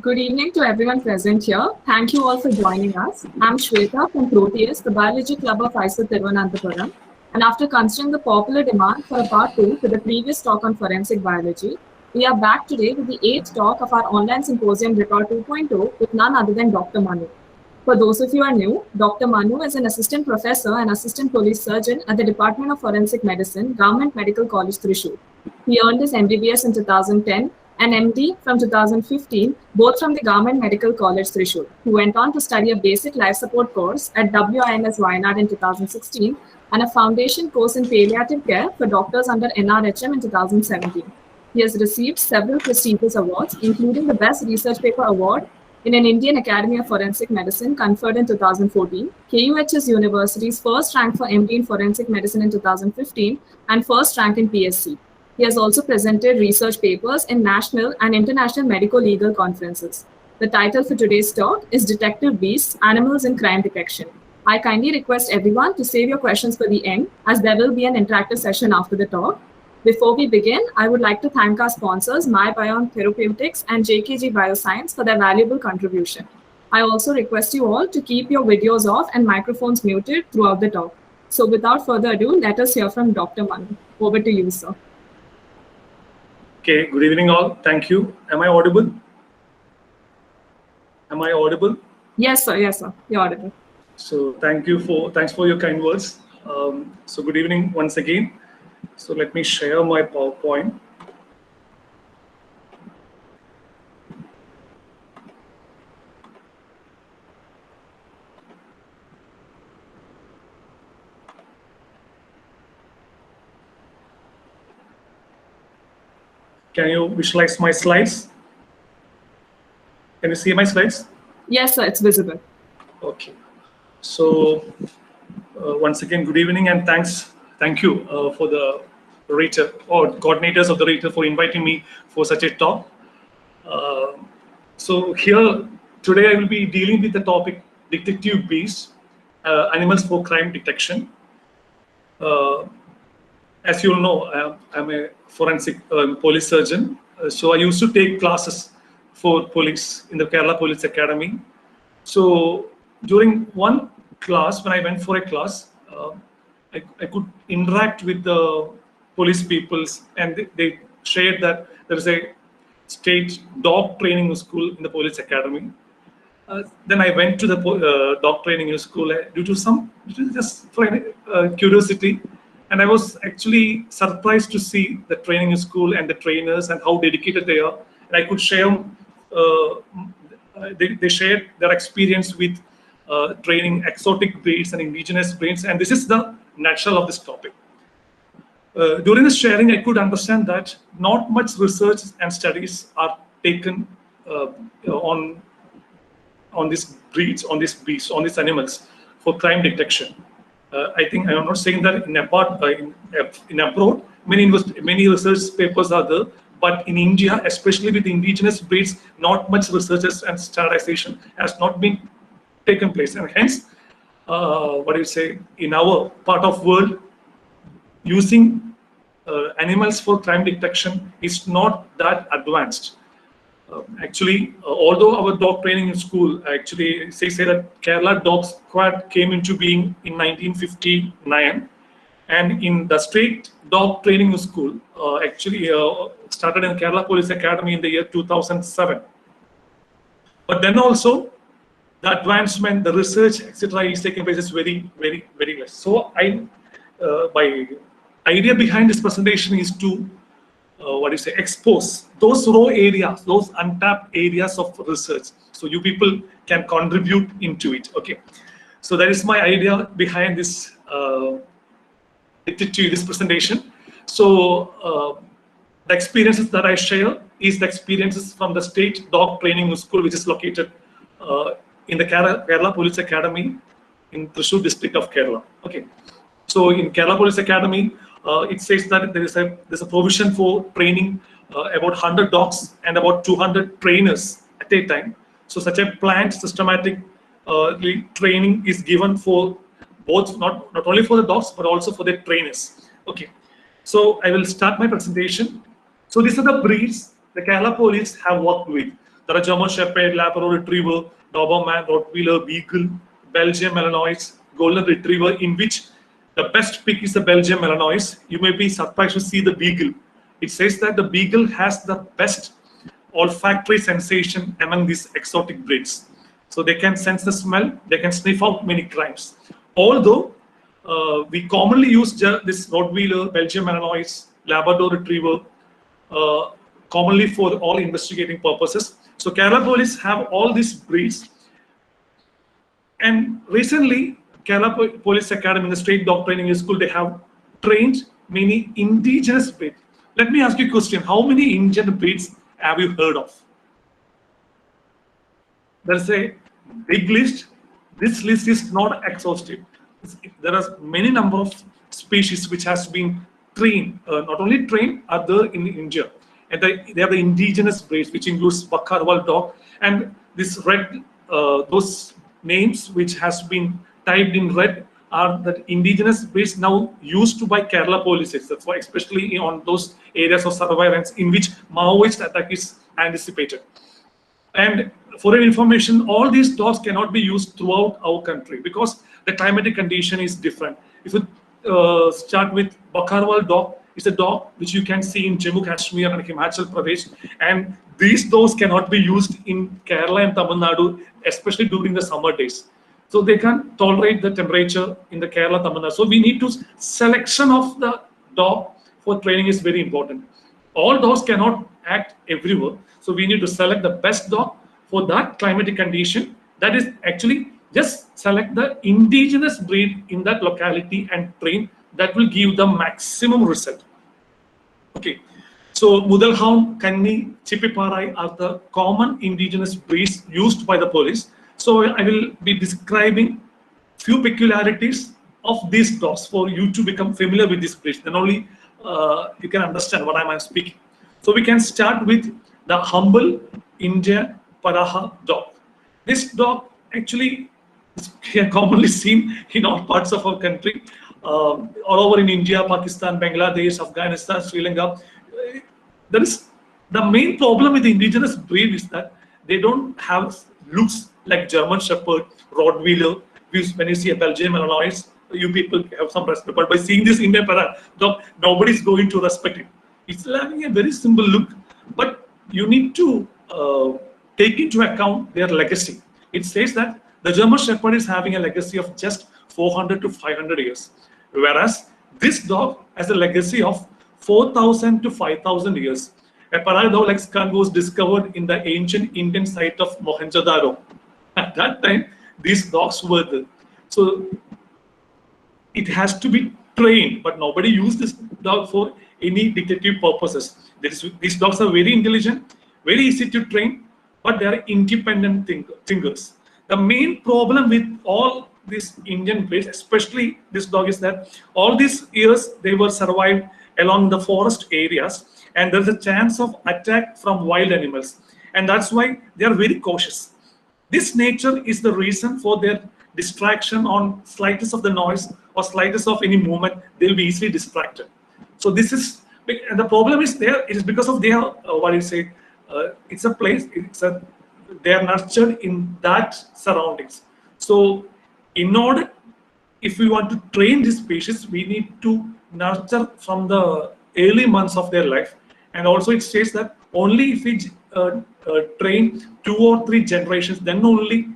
Good evening to everyone present here. Thank you all for joining us. I'm Shweta from Proteus, the Biology Club of ISO Thiruvananthapuram. And after considering the popular demand for a part 2 to the previous talk on forensic biology, we are back today with the 8th talk of our online symposium Record 2.0 with none other than Dr. Manu. For those of you who are new, Dr. Manu is an assistant professor and assistant police surgeon at the Department of Forensic Medicine, Government Medical College, Thrissur. He earned his MBBS in 2010 and MD from 2015, both from the Government Medical College, Thrissur. He went on to study a basic life support course at WIMS Wayanad in 2016 and a foundation course in palliative care for doctors under NRHM in 2017. He has received several prestigious awards, including the Best Research Paper Award in an Indian Academy of Forensic Medicine conferred in 2014, KUHS University's first rank for MD in Forensic Medicine in 2015, and first rank in PSC. He has also presented research papers in national and international medico-legal conferences. The title for today's talk is Detective Beasts, Animals in Crime Detection. I kindly request everyone to save your questions for the end, as there will be an interactive session after the talk. Before we begin, I would like to thank our sponsors, MyBiome Therapeutics and JKG Bioscience for their valuable contribution. I also request you all to keep your videos off and microphones muted throughout the talk. So without further ado, let us hear from Dr. Manu. Over to you, sir. Okay, good evening all. Thank you. Am I audible? Am I audible? Yes, sir. Yes, sir. You're audible. So thanks for your kind words. So good evening once again. So let me share my PowerPoint. Can you visualize my slides? Can you see my slides? Yes, sir. It's visible. Okay. So once again, good evening and thank you for the rater or coordinators of the rater for inviting me for such a talk. So here today I will be dealing with the topic Detective Beasts, Animals for Crime Detection. As you all know, I'm a forensic police surgeon. So I used to take classes for police in the Kerala Police Academy. So during one class, when I went for a class, I could interact with the police peoples, and they shared that there is a state dog training school in the police academy. Then I went to the dog training school due to just for curiosity. And I was actually surprised to see the training school and the trainers and how dedicated they are. And I could share, they shared their experience with training exotic breeds and indigenous breeds. And this is the nutshell of this topic. During this sharing, I could understand that not much research and studies are taken on these breeds, on these beasts, on these animals for crime detection. I think I'm not saying that in abroad, many research papers are there, but in India, especially with indigenous breeds, not much research and standardization has not been taken place, and hence, in our part of world, using animals for crime detection is not that advanced. Actually, although our dog training school actually say that Kerala Dog Squad came into being in 1959, and in the state dog training school actually started in Kerala Police Academy in the year 2007. But then also the advancement, the research, etc., is taking place is very, very, very less. So my idea behind this presentation is to expose those raw areas, those untapped areas of research, so you people can contribute into it. Okay, so that is my idea behind this this presentation. So the experiences that I share is the experiences from the state dog training school, which is located in the Kerala Police Academy in Thrissur district of Kerala. Okay, so in Kerala Police Academy, it says that there's a provision for training about 100 dogs and about 200 trainers at a time. So such a planned, systematic training is given for both, not only for the dogs, but also for the trainers. Okay, so I will start my presentation. So these are the breeds the Kerala police have worked with. There are German Shepherd, Labrador Retriever, Doberman, Rottweiler, Beagle, Belgian Malinois, Golden Retriever, in which the best pick is the Belgian Malinois. You may be surprised to see the Beagle. It says that the Beagle has the best olfactory sensation among these exotic breeds. So they can sense the smell, they can sniff out many crimes. Although we commonly use this Rottweiler, Belgian Malinois, Labrador Retriever, commonly for all investigating purposes. So Kerala police have all these breeds. And recently, Kerala Police Academy, the State Dog Training School, they have trained many indigenous breeds. Let me ask you a question. How many Indian breeds have you heard of? There's a big list. This list is not exhaustive. There are many number of species which has been trained, not only trained, are there in India. And they have the indigenous breeds, which includes Bakkarwal dog, and this red, those names which has been typed in red are the indigenous breeds now used by Kerala police. That's why, especially on those areas of surveillance in which Maoist attack is anticipated. And for your information, all these dogs cannot be used throughout our country because the climatic condition is different. If you start with Bakkarwal dog, it's a dog which you can see in Jammu Kashmir and Himachal Pradesh, and these dogs cannot be used in Kerala and Tamil Nadu, especially during the summer days. So they can't tolerate the temperature in the Kerala, Tamil Nadu. So we need to selection of the dog for training is very important. All dogs cannot act everywhere, so we need to select the best dog for that climatic condition. That is actually just select the indigenous breed in that locality and train. That will give the maximum result. Okay, so Mudal Hound, Kanni, Chipiparai are the common indigenous breeds used by the police. So I will be describing few peculiarities of these dogs for you to become familiar with this breed. Then only you can understand what I'm speaking. So we can start with the humble Indian Paraha dog. This dog actually is commonly seen in all parts of our country. All over in India, Pakistan, Bangladesh, Afghanistan, Sri Lanka. There is the main problem with the indigenous breed is that they don't have looks like German Shepherd, Rottweiler. When you see a Belgian Malinois, you people have some respect. But by seeing this Indian Para dog, nobody is going to respect it. It's having a very simple look, but you need to take into account their legacy. It says that the German Shepherd is having a legacy of just 400 to 500 years. Whereas this dog has a legacy of 4,000 to 5,000 years. A Para dog like skunk was discovered in the ancient Indian site of Mohenjo-daro. At that time, these dogs were there. So it has to be trained, but nobody used this dog for any detective purposes. These dogs are very intelligent, very easy to train, but they are independent thinkers. The main problem with all these Indian breeds, especially this dog, is that all these years they were survived along the forest areas, and there's a chance of attack from wild animals, and that's why they are very cautious. This nature is the reason for their distraction. On slightest of the noise or slightest of any movement, they'll be easily distracted. So this is, and the problem is there. It is because of their what do you say? It's a place. They are nurtured in that surroundings. So in order, if we want to train this species, we need to nurture from the early months of their life. And also it says that only if we train 2 or 3 generations, then only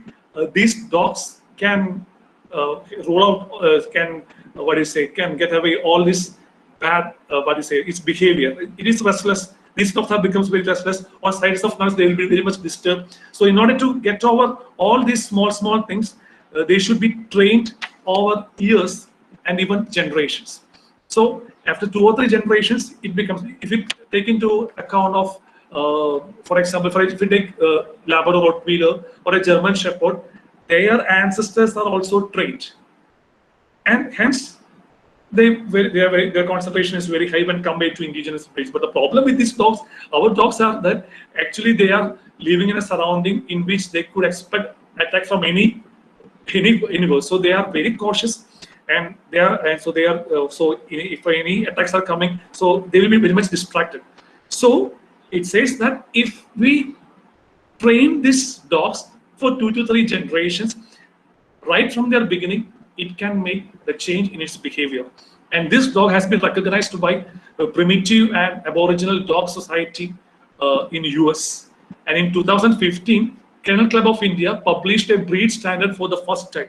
these dogs can roll out, can get away all this bad, its behavior. It is restless. These dogs have becomes very restless. On sides of noise, they will be very much disturbed. So in order to get over all these small things, they should be trained over years and even generations. So after 2 or 3 generations, it becomes, if you take into account of, for example, if you take Labrador Rottweiler or a German Shepherd, their ancestors are also trained. And hence, their concentration is very high when compared to indigenous breeds. But the problem with these dogs, our dogs, are that actually they are living in a surrounding in which they could expect attack from any universe. So they are very cautious, and so if any attacks are coming, so they will be very much distracted. So it says that if we train these dogs for 2 to 3 generations, right from their beginning, it can make the change in its behavior. And this dog has been recognized by Primitive and Aboriginal Dog Society in US. And in 2015, Kennel Club of India published a breed standard for the first time.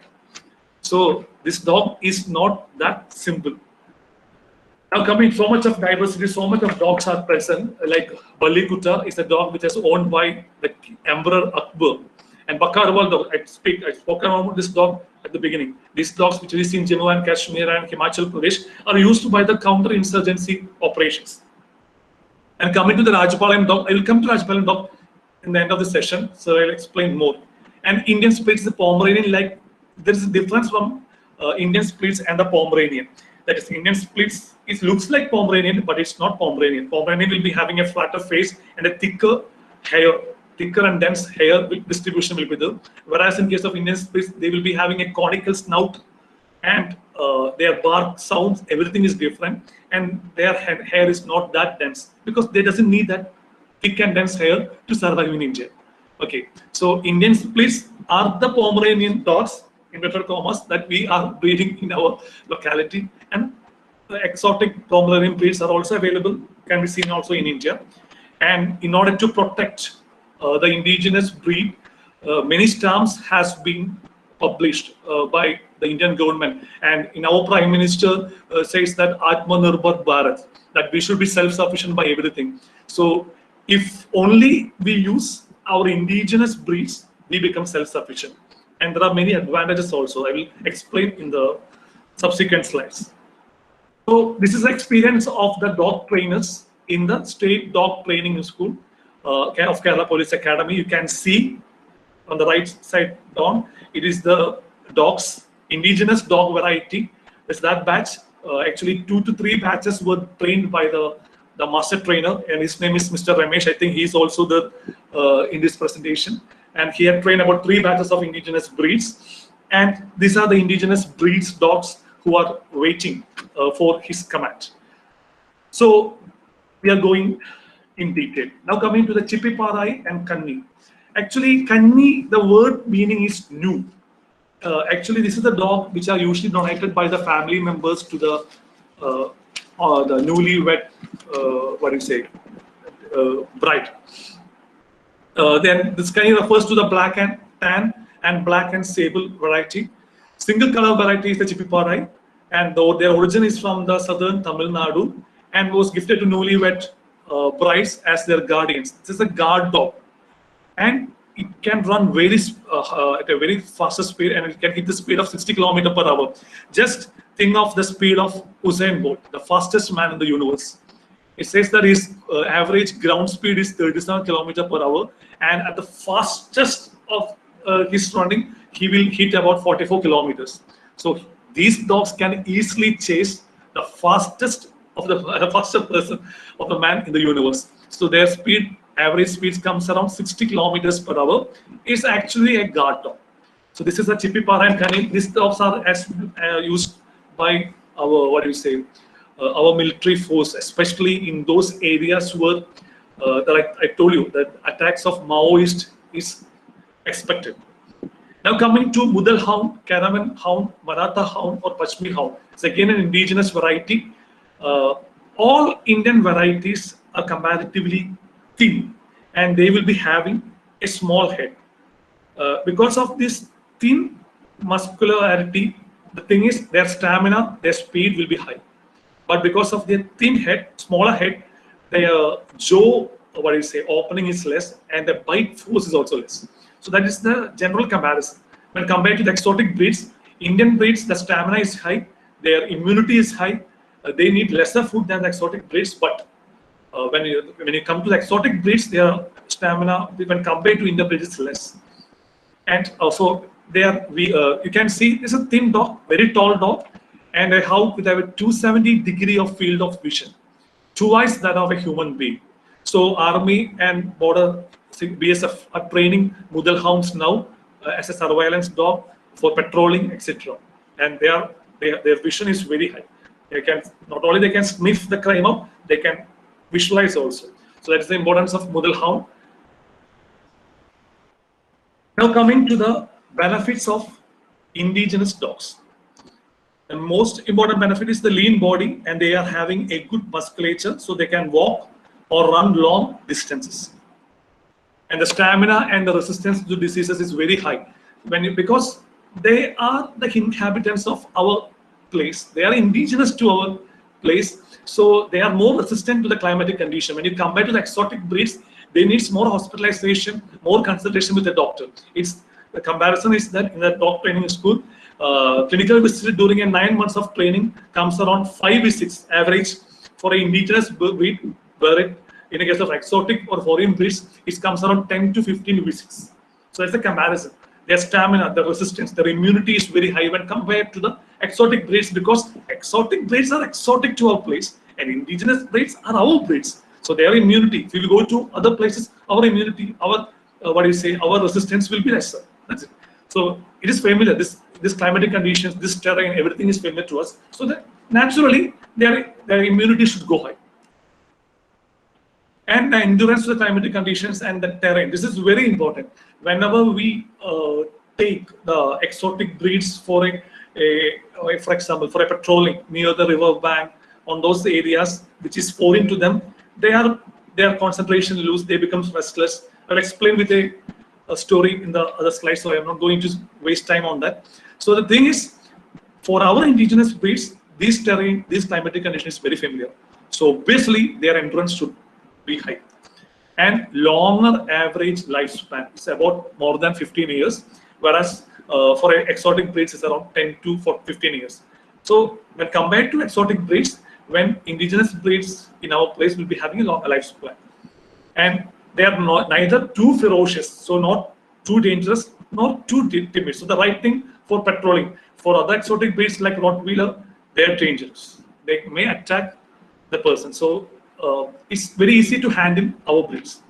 So this dog is not that simple. Now coming, so much of diversity, so much of dogs are present. Like Balikutta is a dog which is owned by the Emperor Akbar. And Bakarwal dog, I spoke about this dog at the beginning. These dogs which we see in Jammu and Kashmir and Himachal Pradesh are used by the counter-insurgency operations. And coming to the Rajapalem dog, I will come to Rajapalem dog in the end of the session, so I'll explain more. And Indian Spitz, the Pomeranian, like there is a difference from Indian Spitz and the Pomeranian. That is, Indian Spitz, it looks like Pomeranian, but it's not Pomeranian. Pomeranian will be having a flatter face and a thicker hair. Thicker and dense hair distribution will be there. Whereas in case of Indian Spitz, they will be having a conical snout, and their bark sounds, everything is different, and their hair is not that dense because they doesn't need that thick and dense hair to survive in India. Okay, so Indian Spitz are the Pomeranian dogs, inverted commas, that we are breeding in our locality, and the exotic Pomeranian breeds are also available, can be seen also in India. And in order to protect the indigenous breed, many stamps has been published by the Indian government, and in our Prime Minister says that Atmanirbhar Bharat, that we should be self-sufficient by everything. So if only we use our indigenous breeds, we become self-sufficient. And there are many advantages also. I will explain in the subsequent slides. So this is the experience of the dog trainers in the State Dog Training School of Kerala Police Academy. You can see on the right side down, it is the dogs, indigenous dog variety. It's that batch. Actually, 2 to 3 batches were trained by the master trainer, and his name is Mr. Ramesh. I think he's also the in this presentation. And he had trained about 3 batches of indigenous breeds. And these are the indigenous breeds dogs who are waiting for his command. So we are going in detail. Now coming to the Chipiparai and Kanni. Actually, Kanni, the word meaning is new. Actually, this is the dog which are usually donated by the family members to the newlywed, bride. Then this Kanni refers to the black and tan and black and sable variety. Single color variety is the Chipiparai, and their origin is from the southern Tamil Nadu and was gifted to newlywed brides as their guardians. This is a guard dog, and it can run at a very fast speed, and it can hit the speed of 60 km per hour. Just think of the speed of Usain Bolt, the fastest man in the universe. It says that his average ground speed is 37 km per hour, and at the fastest of his running, he will hit about 44 kilometers. So these dogs can easily chase the fastest of the fastest person of the man in the universe. So their speed, average speed comes around 60 kilometers per hour. It's actually a guard dog. So this is a Chipiparai and Kanni. These dogs are used by our our military force, especially in those areas where that I told you that attacks of Maoist is expected. Now coming to Mudal Hound, Caravan Hound, Maratha Hound, or Pashmir Hound. It's again an indigenous variety. All Indian varieties are comparatively thin, and they will be having a small head. Because of this thin muscularity, the thing is their stamina, their speed will be high. But because of their thin head, smaller head, their jaw, opening is less, and the bite force is also less. So that is the general comparison. When compared to the exotic breeds, Indian breeds, the stamina is high, their immunity is high, they need lesser food than the exotic breeds. But when you come to the exotic breeds, their stamina, when compared to Indian breeds, is less. And also, you can see this is a thin dog, very tall dog, and a hound with a 270 degree of field of vision, twice that of a human being. So Army and Border BSF are training Mudal hounds now as a surveillance dog for patrolling, etc. And their vision is very high. They can not only they can sniff the crime up, they can visualize also. So that's the importance of Mudal hound. Now coming to the benefits of indigenous dogs. The most important benefit is the lean body, and they are having a good musculature, so they can walk or run long distances. And the stamina and the resistance to diseases is very high because they are the inhabitants of our place. They are indigenous to our place, so they are more resistant to the climatic condition. When you compare to the exotic breeds, they need more hospitalization, more consultation with the doctor. The comparison is that in the dog training school, clinical visit during a 9 months of training comes around 5 visits average for an indigenous breed, where in the case of exotic or foreign breeds, it comes around 10 to 15 visits. So that's a comparison. Their stamina, their resistance, their immunity is very high when compared to the exotic breeds, because exotic breeds are exotic to our place and indigenous breeds are our breeds. So their immunity, if you go to other places, our immunity, our our resistance will be lesser. That's it. So it is familiar. This climatic conditions, this terrain, everything is familiar to us. So that naturally their immunity should go high. And the endurance to the climatic conditions and the terrain. This is very important. Whenever we take the exotic breeds for for example, for a patrolling near the river bank, on those areas which is foreign to them, their concentration lose, they become restless. I'll explain with a story in the other slide, so I'm not going to waste time on that. So the thing is, for our indigenous breeds, this terrain, this climatic condition is very familiar. So obviously, their endurance should be high. And longer average lifespan is about more than 15 years, whereas for exotic breeds, it's around 10 to 15 years. So when compared to exotic breeds, when indigenous breeds in our place will be having a longer lifespan. And they are neither too ferocious, so not too dangerous, nor too timid. So the right thing for patrolling. For other exotic breeds like Rottweiler, they are dangerous. They may attack the person. So it's very easy to handle our breeds.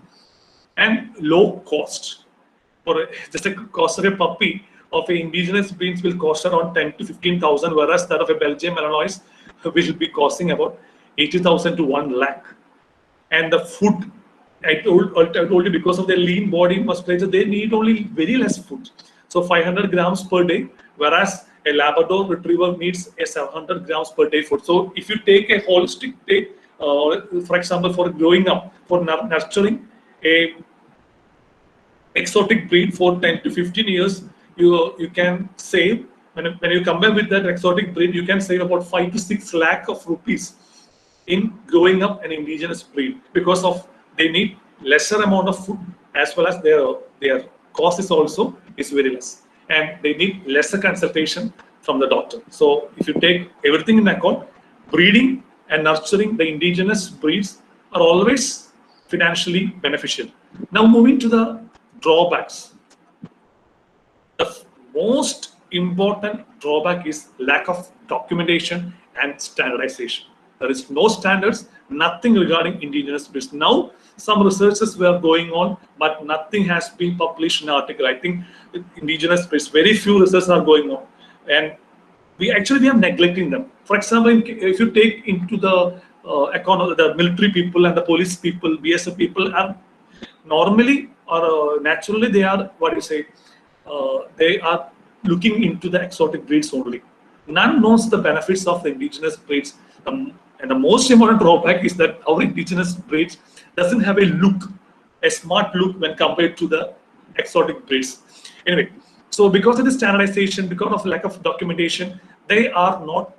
And low cost. For just a cost of a puppy of an indigenous breeds will cost around 10 to 15,000, whereas that of a Belgian Malinois will be costing about 80,000 to 1 lakh. And the food, I told you, because of their lean body musculature, they need only very less food. So 500 grams per day, whereas a Labrador Retriever needs a 700 grams per day food. So if you take a holistic day, for example, for growing up, for nurturing a exotic breed for 10 to 15 years, you can save, when you compare with that exotic breed, you can save about 5 to 6 lakh of rupees in growing up an indigenous breed, because of they need lesser amount of food, as well as their cost is very less, and they need lesser consultation from the doctor. So if you take everything in account, breeding and nurturing the indigenous breeds are always financially beneficial. Now moving to the drawbacks. The most important drawback is lack of documentation and standardization. There is no standards, nothing regarding indigenous breeds. Now, some researches were going on, but nothing has been published in an article. I think indigenous breeds, very few researches are going on, and we are neglecting them. For example, if you take into the account of the military people and the police people, BSF people, are normally or naturally they are they are looking into the exotic breeds only. None knows the benefits of the indigenous breeds. And the most important drawback is that our indigenous breeds doesn't have a smart look when compared to the exotic breeds. Anyway, so because of the standardization, because of lack of documentation, they are not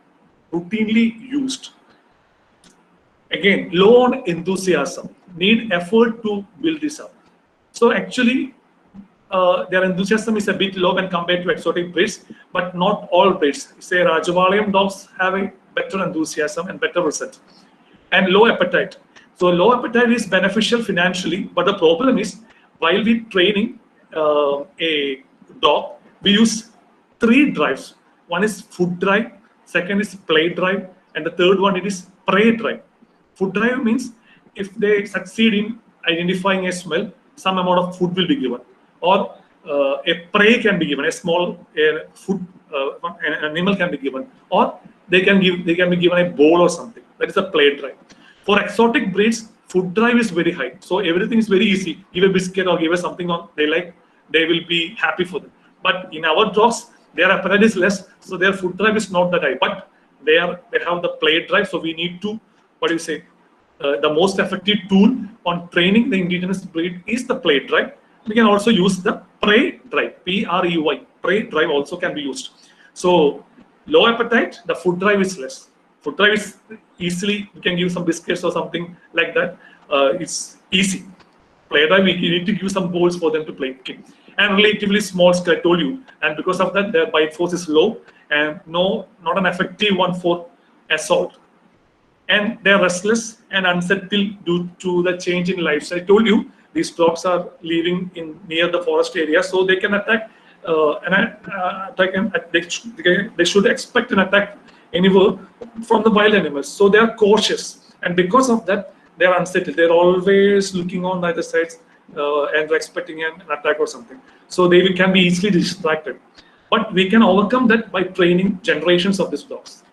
routinely used. Again, low on enthusiasm, need effort to build this up. So actually, their enthusiasm is a bit low when compared to exotic breeds, but not all breeds. Say Rajavalayam dogs have a better enthusiasm and better result, and low appetite. So low appetite is beneficial financially, but the problem is, while we training a dog, we use 3 drives. One is food drive, second is play drive, and the third one is prey drive. Food drive means if they succeed in identifying a smell, some amount of food will be given, or a prey can be given, a small food an animal can be given, or they can be given a bowl or something. That is a play drive. For exotic breeds, food drive is very high, so everything is very easy. Give a biscuit or give a something on they like, they will be happy for them. But in our dogs, their appetite is less, so their food drive is not that high. But they have the play drive, so we need to, what do you say? The most effective tool on training the indigenous breed is the play drive. We can also use the prey drive, P-R-E-Y. Prey drive also can be used. So low appetite, the food drive is less. Food drive is easily, you can give some biscuits or something like that. It's easy. Play drive, we need to give some balls for them to play. Okay. And relatively small scale, I told you. And because of that, their bite force is low and not an effective one for assault. And they're restless and unsettled due to the change in lifestyle. I told you, these dogs are living in near the forest area, so they can attack they should expect an attack anywhere from the wild animals. So they are cautious, and because of that, they are unsettled. They're always looking on the other sides and expecting an attack or something. So they can be easily distracted. But we can overcome that by training generations of these dogs.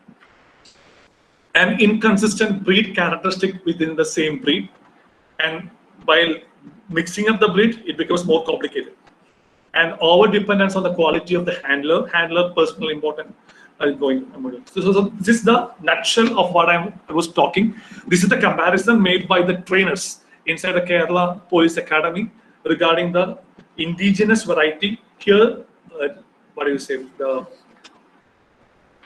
An inconsistent breed characteristic within the same breed, and while mixing up the breed, it becomes more complicated. And over dependence on the quality of the handler personally important. So this is the nutshell of what I was talking. This is the comparison made by the trainers inside the Kerala Police Academy regarding the indigenous variety. Here, what do you say?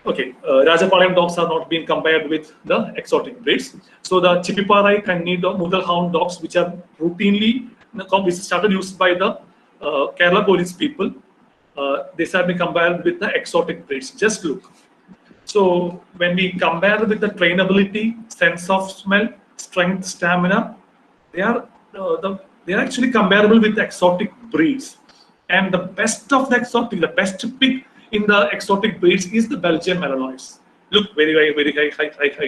Rajapalayam dogs are not being compared with the exotic breeds. So the Chipiparai, Kanni dog, Mughal hound dogs, which are routinely started used by the Kerala police people, they have been compared with the exotic breeds. Just look. So when we compare with the trainability, sense of smell, strength, stamina, they are actually comparable with the exotic breeds. And the best of the exotic, the best pick in the exotic breeds is the Belgian Malinois. Look, very high.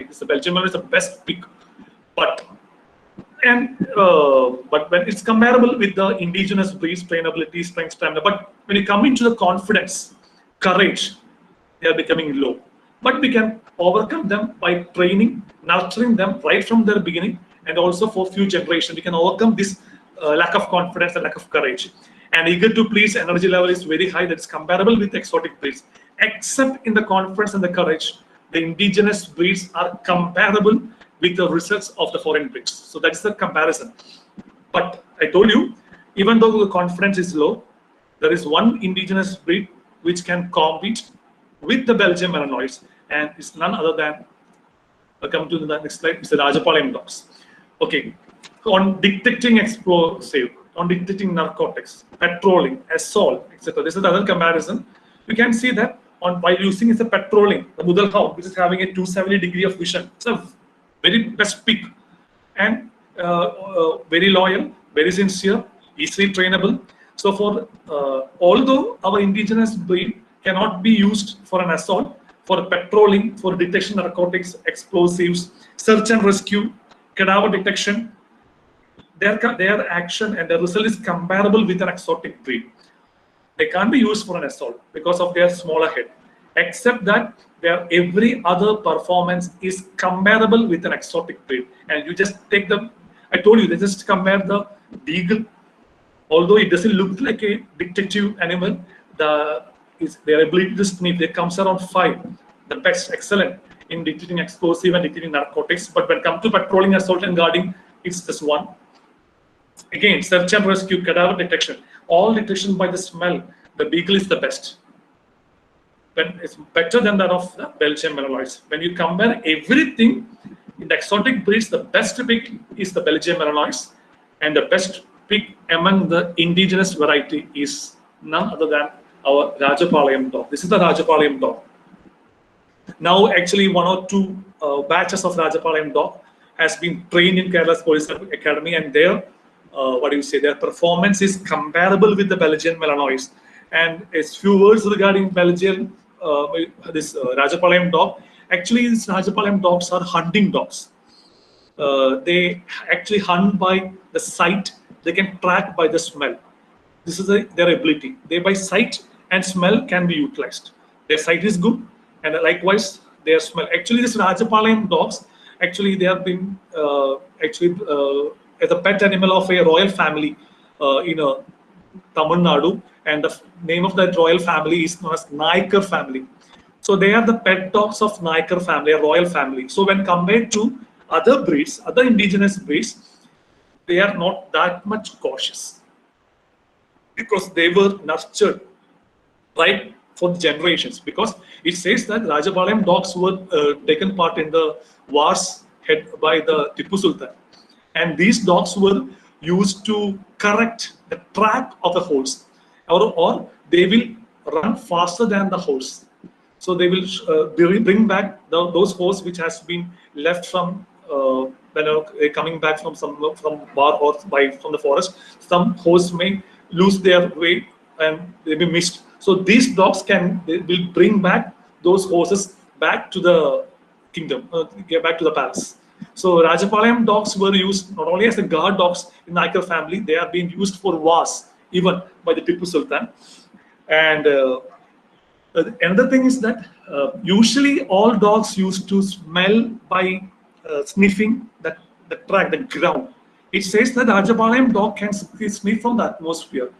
It's the Belgian Malinois is the best pick. But when it's comparable with the indigenous breeds, trainability, strength, stamina, but when you come into the confidence, courage, they are becoming low. But we can overcome them by training, nurturing them right from their beginning, and also for few generations, we can overcome this lack of confidence and lack of courage. And eager to please energy level is very high. That's comparable with exotic breeds. Except in the confidence and the courage, the indigenous breeds are comparable with the results of the foreign breeds. So that's the comparison. But I told you, even though the confidence is low, there is one indigenous breed which can compete with the Belgian Malinois, and it's none other than, I'll come to the next slide, it's the Rajapalayam dogs. Okay, on detecting explosive, on detecting narcotics, patrolling, assault, etc. This is another comparison. We can see that by using the patrolling, the Mughal hound, which is having a 270 degree of vision. It's a very best pick, and very loyal, very sincere, easily trainable. So for although our indigenous breed cannot be used for an assault, for patrolling, for detection narcotics, explosives, search and rescue, cadaver detection, their action and the result is comparable with an exotic breed. They can't be used for an assault because of their smaller head, except that their every other performance is comparable with an exotic breed. And you just take the, I told you, they just compare the beagle, although it doesn't look like a detective animal, their ability to sniff, they comes around 5, the best, excellent in detecting explosive and detecting narcotics. But when it comes to patrolling, assault and guarding, it's just 1. Again, search and rescue, cadaver detection, all detection by the smell, the beagle is the best. When it's better than that of the Belgian Malinois. When you compare everything in the exotic breeds, the best pick is the Belgian Malinois, and the best pick among the indigenous variety is none other than our Rajapalayam dog. This is the Rajapalayam dog. Now, actually, 1 or 2 batches of Rajapalayam dog has been trained in Kerala's Police Academy, and their their performance is comparable with the Belgian Malinois. And a few words regarding Belgian, Rajapalayam dog. Actually, these Rajapalayam dogs are hunting dogs. They actually hunt by the sight. They can track by the smell. This is their ability. They by sight and smell can be utilized. Their sight is good, and likewise their smell. Actually, these Rajapalayam dogs, actually they have been as a pet animal of a royal family Tamil Nadu, and the name of that royal family is known as Naikar family. So they are the pet dogs of Naikar family, a royal family. So when compared to other breeds, other indigenous breeds, they are not that much cautious because they were nurtured right for generations. Because it says that Rajapalayam dogs were taken part in the wars head by the Tipu Sultan, and these dogs were used to correct the track of the horse, or they will run faster than the horse. So they will bring back those horse which has been left from when coming back from from bar or from the forest. Some horse may lose their way and they be missed. So these dogs they will bring back those horses back to the kingdom, get back to the palace. So Rajapalayam dogs were used not only as the guard dogs in the Naikar family, they are being used for wars even by the Tipu Sultan. And another thing is that usually all dogs used to smell by sniffing the track, the ground. It says that Rajapalayam dog can sniff from the atmosphere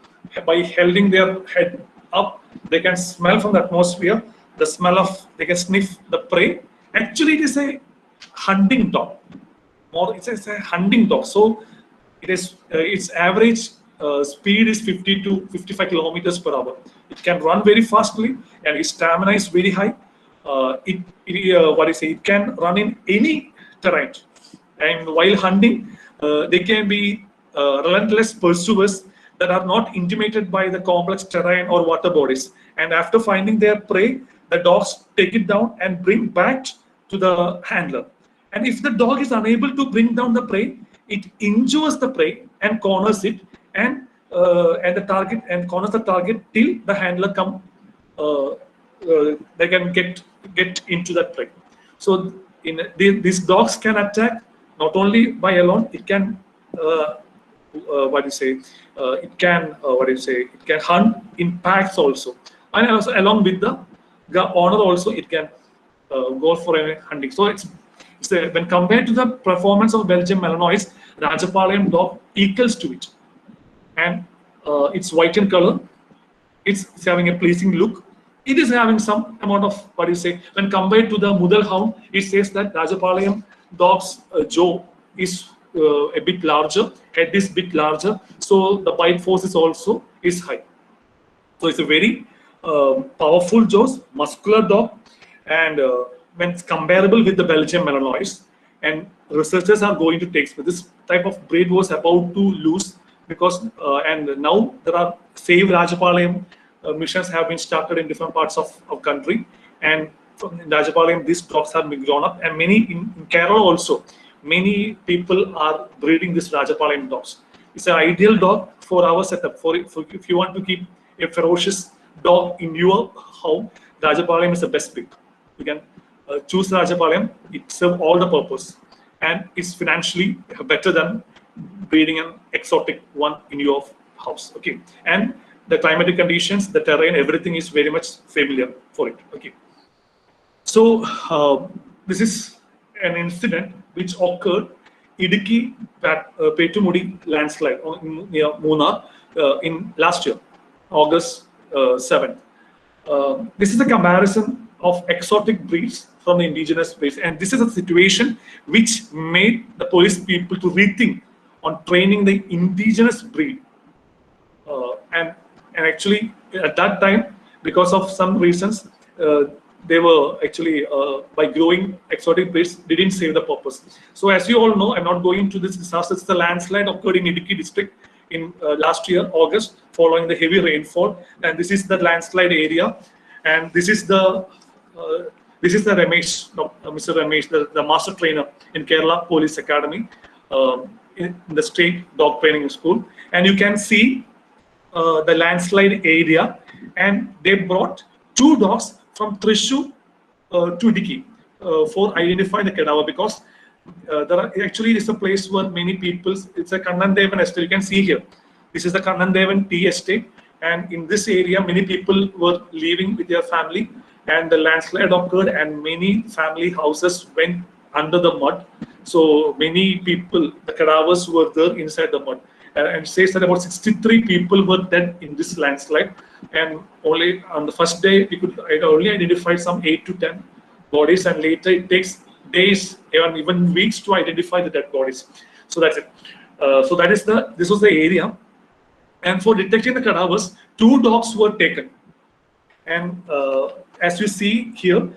by holding their head up. They can smell from the atmosphere. The smell of they can sniff the prey. Actually, it is a hunting dog. Or it's a hunting dog. So it is its average speed is 50 to 55 kilometers per hour. It can run very fastly, and its stamina is very high. It can run in any terrain, and while hunting, they can be relentless pursuers that are not intimidated by the complex terrain or water bodies. And after finding their prey, the dogs take it down and bring back to the handler. And if the dog is unable to bring down the prey, it injures the prey and corners it, and the target and corners the target till the handler come. They can get into that prey. So these dogs can attack not only by alone. It can it can hunt in packs also, and also along with the owner also it can go for a hunting. So when compared to the performance of Belgian Malinois, Rajapalayam dog equals to it, and it's white in color. It's having a pleasing look. It is having some amount of when compared to the Mudal Hound, it says that Rajapalayam dog's jaw is a bit larger, head is bit larger, so the bite force is high. So it's a very powerful jaws, muscular dog, and when it's comparable with the Belgian Malinois, and researchers are going to take this type of breed was about to lose because and now there are Save Rajapalayam missions have been started in different parts of country, and from Rajapalayam these dogs have been grown up, and many in Kerala also many people are breeding this Rajapalayam dogs. It's an ideal dog for our setup. For if you want to keep a ferocious dog in your home, Rajapalayam is the best pick. You can choose Rajapalayam. It serves all the purpose, and it's financially better than breeding an exotic one in your house. Okay, and the climatic conditions, the terrain, everything is very much familiar for it. Okay, so this is an incident which occurred Idukki Petumudi landslide near Munnar in last year, August 7th. This is a comparison of exotic breeds from the indigenous breeds, and this is a situation which made the police people to rethink on training the indigenous breed. And actually, at that time, because of some reasons, they were actually by growing exotic breeds didn't save the purpose. So as you all know, I'm not going into this disaster. It's the landslide occurred in Idukki district in last year August following the heavy rainfall, and this is the landslide area, and this is the Ramesh, Mr. Ramesh, the master trainer in Kerala Police Academy in the state dog training school, and you can see the landslide area, and they brought 2 dogs from Thrissur to Idukki for identifying the cadaver, because there are actually it's a place where many people, it's a Kannandevan estate. You can see here, this is the Kannandevan tea estate, and in this area many people were living with their family, and the landslide occurred and many family houses went under the mud. So many people, the cadavers were there inside the mud, and says that about 63 people were dead in this landslide, and only on the first day we could only identify some 8 to 10 bodies, and later it takes days and even weeks to identify the dead bodies. So that's it. So this was the area, and for detecting the cadavers, 2 dogs were taken, and as you see here,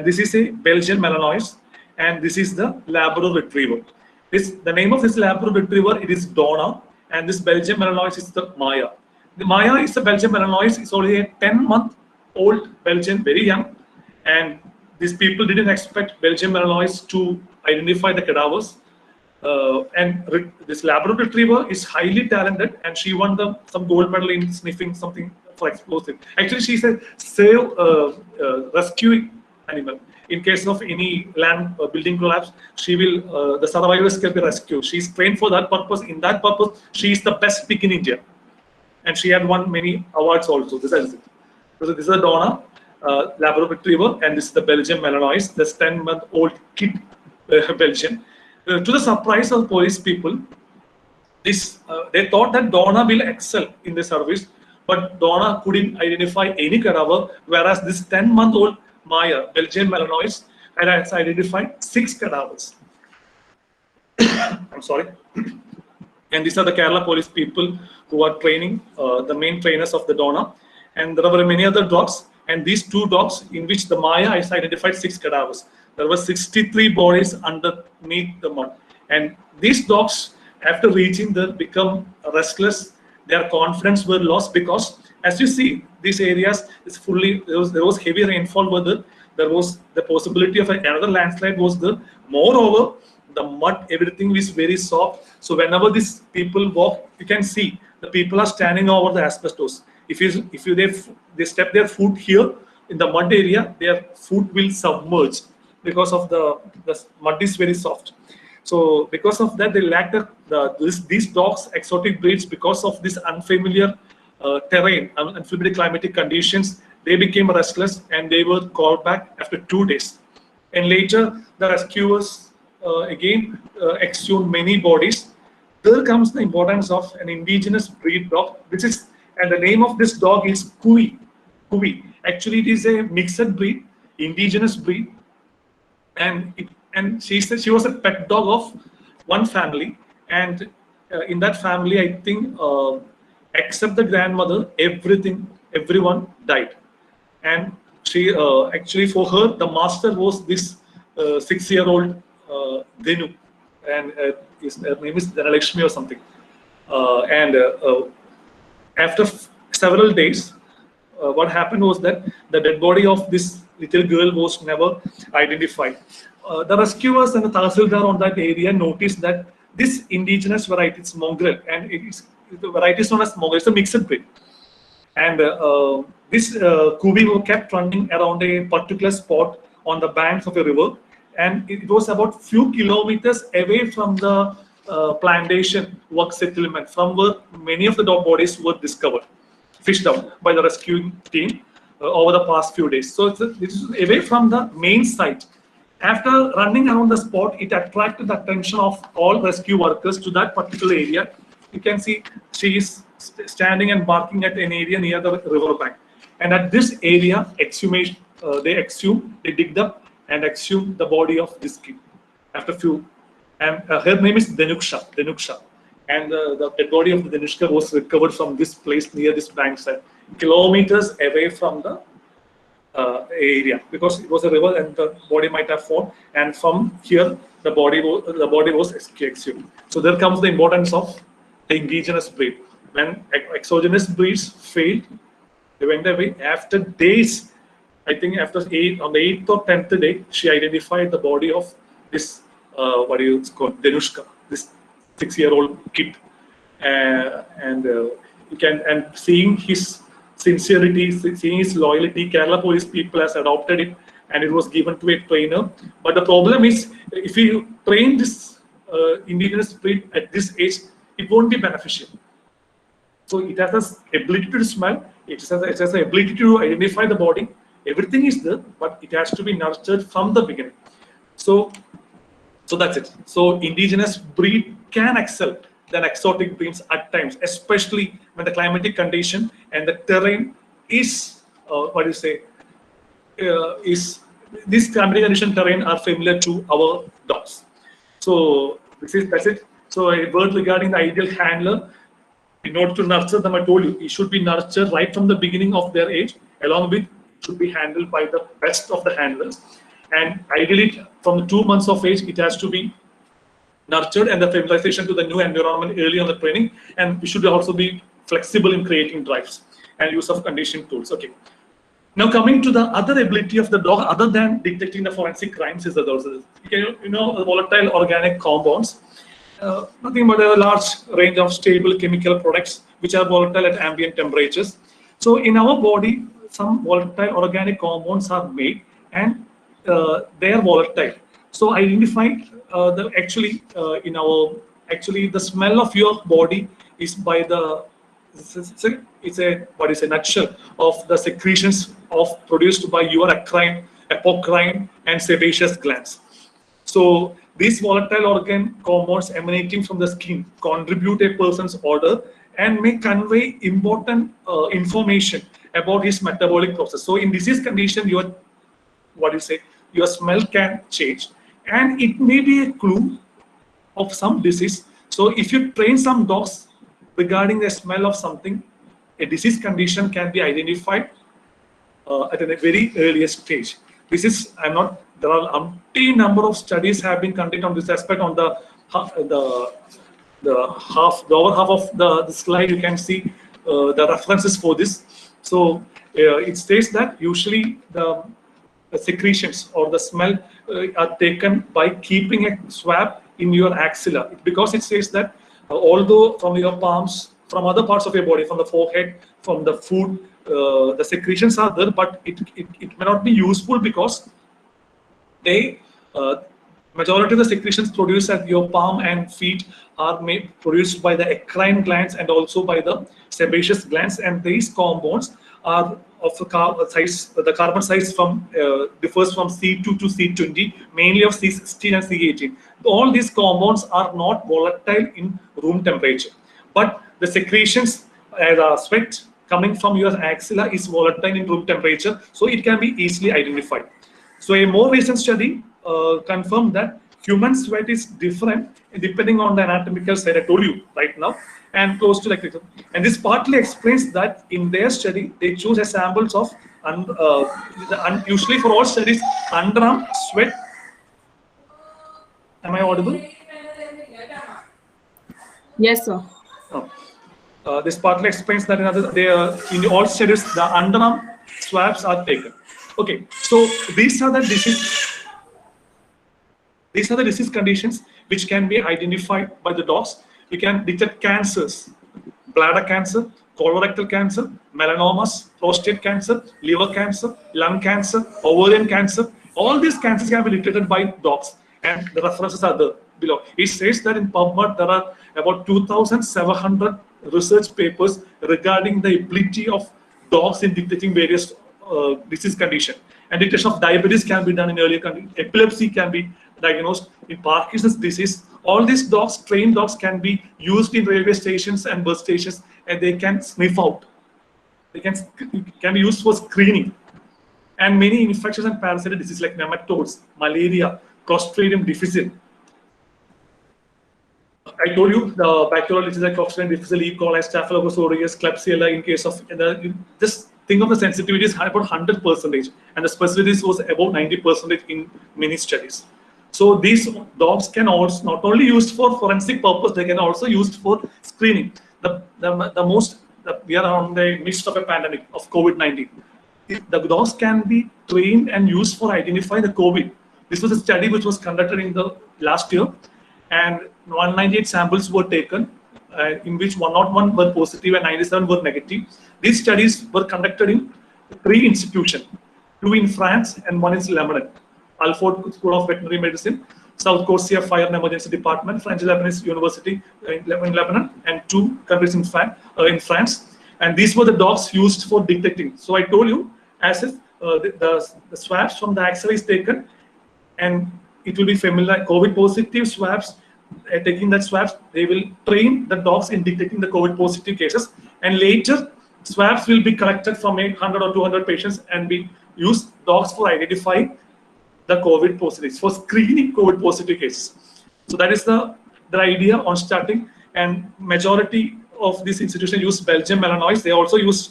this is a Belgian Malinois, and this is the Labrador Retriever. The name of this Labrador Retriever, it is Donna, and this Belgian Malinois is the Maya. The Maya is a Belgian Malinois. It's only a 10-month-old Belgian, very young, and these people didn't expect Belgian Malinois to identify the cadavers. This Labrador Retriever is highly talented, and she won some gold medal in sniffing something for explosive. Actually, she's a rescue animal. In case of any land building collapse, she will the survivors can be rescued. She's trained for that purpose. In that purpose, she is the best pig in India, and she had won many awards also. This is it. So this is a Donna, Labrador Retriever, and this is the Belgian Malinois, this 10-month-old kid Belgian. To the surprise of police people, they thought that Donna will excel in the service, but Donna couldn't identify any cadaver, whereas this 10-month-old Maya, Belgian Malinois, had identified 6 cadavers. I'm sorry. And these are the Kerala police people who are training, the main trainers of the Donna. And there were many other dogs, and these 2 dogs, in which the Maya has identified 6 cadavers. There were 63 bodies underneath the mud. And these dogs, after reaching there, become restless. Their confidence were lost because, as you see, these areas is fully, there was heavy rainfall weather. There was the possibility of another landslide was there. Moreover, the mud, everything is very soft. So whenever these people walk, you can see the people are standing over the asbestos. If they step their foot here in the mud area, their foot will submerge because of the mud is very soft. So because of that, they lack these dogs, exotic breeds, because of this unfamiliar terrain, unfamiliar climatic conditions. They became restless and they were called back after 2 days. And later, the rescuers again exhumed many bodies. There comes the importance of an indigenous breed dog, and the name of this dog is Kui. Kui. Actually, it is a mixed breed, indigenous breed, and she was a pet dog of one family, and in that family, I think, except the grandmother, everyone died. And she actually, for her, the master was this 6-year-old Denu, and her name is Dhanalakshmi or something. After several days, what happened was that the dead body of this little girl was never identified. The rescuers and the Tahsildar on that area noticed that this indigenous variety is mongrel, and the variety is known as mongrel. It's a mixed breed. And this Kubi kept running around a particular spot on the banks of a river, and it was about few kilometers away from the plantation work settlement, from where many of the dog bodies were discovered, fished out by the rescue team over the past few days. So it is away from the main site. After running around the spot, it attracted the attention of all rescue workers to that particular area. You can see she is standing and barking at an area near the river bank. And at this area, exhumation, they digged up and exhumed the body of this kid after few. And her name is Denuksha. And the dead body of the Denuksha was recovered from this place near this bankside, kilometers away from the area, because it was a river and the body might have fallen. And from here, the body was exhumed. So there comes the importance of the indigenous breed. When exogenous breeds failed, they went away. After days, I think on the 8th or 10th day, she identified the body of this Denushka, this 6-year-old kid, and seeing his sincerity, seeing his loyalty, Kerala police people has adopted it, and it was given to a trainer. But the problem is, if you train this indigenous breed at this age, it won't be beneficial. So it has the ability to smell, it has the ability to identify the body. Everything is there, but it has to be nurtured from the beginning. So that's it. So indigenous breed can excel than exotic breeds at times, especially when the climatic condition and the terrain is, is this climatic condition terrain are familiar to our dogs. So that's it. So a word regarding the ideal handler. In order to nurture them, I told you, it should be nurtured right from the beginning of their age, along with should be handled by the best of the handlers. And ideally, from the 2 months of age, it has to be nurtured and the familiarization to the new environment early on the training. And we should also be flexible in creating drives and use of conditioning tools. Okay. Now coming to the other ability of the dog, other than detecting the forensic crimes, is the volatile organic compounds. Nothing but a large range of stable chemical products which are volatile at ambient temperatures. So in our body, some volatile organic compounds are made, and they are volatile. So identify the smell of your body is by the it's a nutshell of the secretions produced by your endocrine, apocrine, and sebaceous glands. So these volatile organ compounds emanating from the skin contribute a person's odor and may convey important information about his metabolic process. So in disease condition, your smell can change, and it may be a clue of some disease. So if you train some dogs regarding the smell of something, a disease condition can be identified at a very earliest stage. There are umpteen number of studies have been conducted on this aspect. On the lower half of the slide, you can see the references for this. So it states that usually the secretions or the smell are taken by keeping a swab in your axilla, because it says that although from your palms, from other parts of your body, from the forehead, from the food, the secretions are there, but it may not be useful because majority of the secretions produced at your palm and feet are produced by the eccrine glands and also by the sebaceous glands, and these compounds are of a size. The carbon size differs from C2 to C20, mainly of C16 and C18. All these compounds are not volatile in room temperature, but the secretions, sweat coming from your axilla, is volatile in room temperature, so it can be easily identified. So a more recent study confirmed that human sweat is different depending on the anatomical side. I told you right now, and close to like, and this partly explains that in their study they choose a samples of usually for all studies underarm sweat. Am I audible? Yes, sir. This partly explains that in all studies the underarm swabs are taken. Okay, so these are the disease conditions which can be identified by the dogs. You can detect cancers: bladder cancer, colorectal cancer, melanomas, prostate cancer, liver cancer, lung cancer, ovarian cancer. All these cancers can be detected by dogs, and the references are there below. It says that in PubMed there are about 2,700 research papers regarding the ability of dogs in detecting various disease condition. And detection of diabetes can be done in earlier condition. Epilepsy can be diagnosed in Parkinson's disease. All these dogs, trained dogs, can be used in railway stations and bus stations, and they can sniff out. They can be used for screening. And many infectious and parasitic diseases like nematodes, malaria, Clostridium difficile. I told you the bacterial diseases like Clostridium difficile, E. coli, Staphylococcus aureus, Klebsiella. In case of just think of the sensitivity is about 100%, and the specificity was about 90% in many studies. So these dogs can also not only used for forensic purpose, they can also used for screening. We are in the midst of a pandemic of COVID-19. The dogs can be trained and used for identifying the COVID. This was a study which was conducted in the last year, and 198 samples were taken, in which 101 were positive and 97 were negative. These studies were conducted in 3 institutions, 2 in France and 1 in Lebanon: Alford School of Veterinary Medicine, South Corsia Fire and Emergency Department, French-Lebanese University in Lebanon, and 2 countries in France. And these were the dogs used for detecting. So I told you, as if the swabs from the X-ray is taken, and it will be familiar. COVID positive swabs taking that swabs, they will train the dogs in detecting the COVID positive cases, and later swabs will be collected from 100 or 200 patients and be used dogs for identifying the COVID positives, for screening COVID positive cases. So that is the idea on starting, and majority of this institution use Belgian Malinois. They also use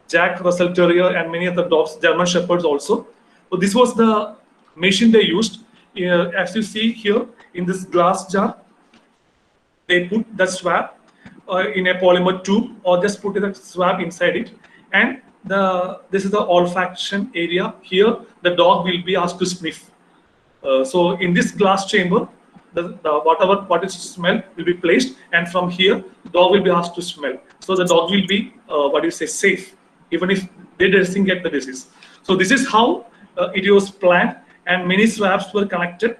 Jack Russell Terrier and many other dogs, German Shepherds also. So this was the machine they used. As you see here in this glass jar, they put the swab in a polymer tube, or just put the swab inside it, and this is the olfaction area. Here the dog will be asked to sniff. So in this glass chamber, what is smell will be placed, and from here the dog will be asked to smell. So the dog will be safe, even if they doesn't get the disease. So this is how it was planned, and many swabs were connected.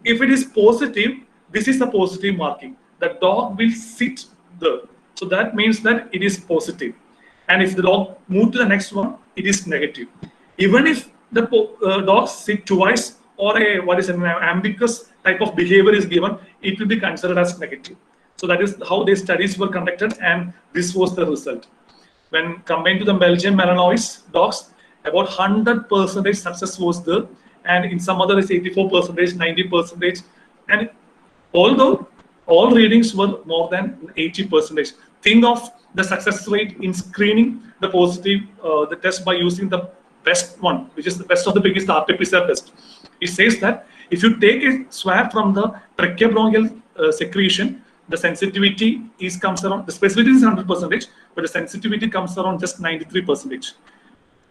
If it is positive, this is the positive marking. The dog will sit there. So that means that it is positive. And if the dog move to the next one, it is negative. Even if the dog sit twice, or an ambiguous type of behavior is given, it will be considered as negative. So that is how the studies were conducted, and this was the result. When combined to the Belgian Malinois dogs, about 100% success was there, and in some other is 84%, 90%, and although all readings were more than 80%. Think of the success rate in screening the positive, the test by using the best one, which is the best of the biggest RT-PCR test. It says that if you take a swab from the tracheobronchial secretion, the sensitivity comes around, the specificity is 100%, but the sensitivity comes around just 93%.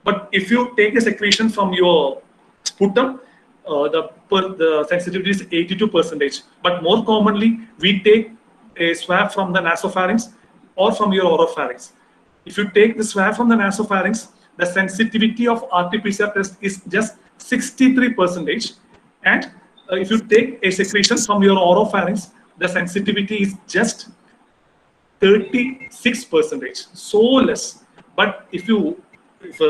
But if you take a secretion from your sputum, the sensitivity is 82%. But more commonly, we take a swab from the nasopharynx or from your oropharynx. If you take the swab from the nasopharynx, the sensitivity of RT-PCR test is just 63%. And if you take a secretion from your oropharynx, the sensitivity is just 36%, so less. But if the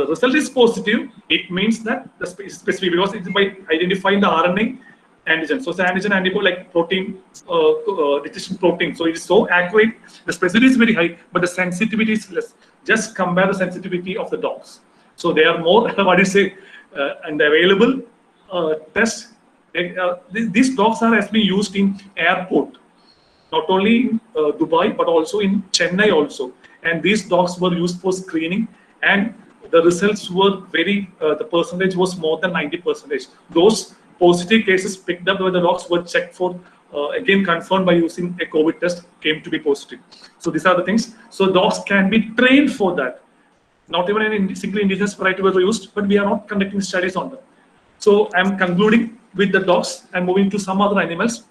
result is positive, it means that the specific, because it's by identifying the RNA antigen. So it's an antigen antibody like protein, detection protein. So it is so accurate. The specificity is very high, but the sensitivity is less. Just compare the sensitivity of the dogs. So they are more, and available tests. These dogs are actually used in airport, not only in Dubai, but also in Chennai also. And these dogs were used for screening, and the results were the percentage was more than 90%. Those positive cases picked up where the dogs were checked for, again confirmed by using a COVID test, came to be positive. So these are the things. So dogs can be trained for that. Not even any single indigenous variety were used, but we are not conducting studies on them. So I'm concluding with the dogs and moving to some other animals.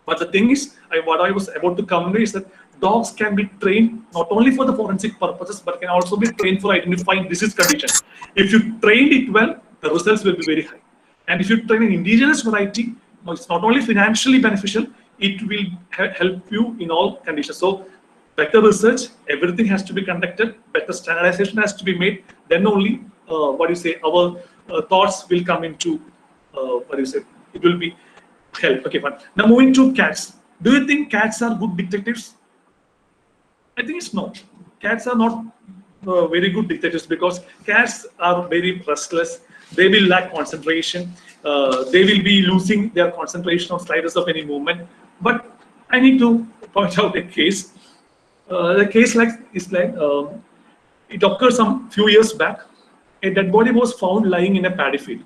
But the thing is, what I was about to convey is that dogs can be trained not only for the forensic purposes, but can also be trained for identifying disease conditions. If you train it well, the results will be very high. And if you train an indigenous variety, it's not only financially beneficial, it will help you in all conditions. So better research, everything has to be conducted, better standardization has to be made, then only our thoughts will come into it will be help. Okay, fine. Now moving to cats. Do you think cats are good detectives? I think it's not. Cats are not very good detectives, because cats are very restless. They will lack concentration. They will be losing their concentration on slightest of any movement. But I need to point out a case. The case it occurred some few years back. A dead body was found lying in a paddy field.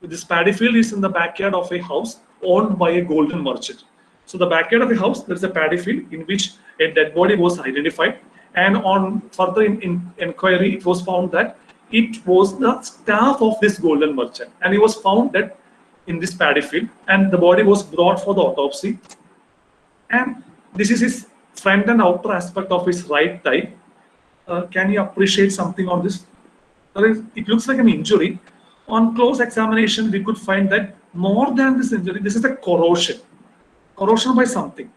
This paddy field is in the backyard of a house owned by a golden merchant. So the backyard of a house, there is a paddy field in which a dead body was identified. And on further inquiry, it was found that it was the staff of this golden merchant. And he was found dead in this paddy field. And the body was brought for the autopsy. And this is his front and outer aspect of his right thigh. Can you appreciate something on this? It looks like an injury. On close examination, we could find that more than this injury, this is a corrosion. Corrosion by something.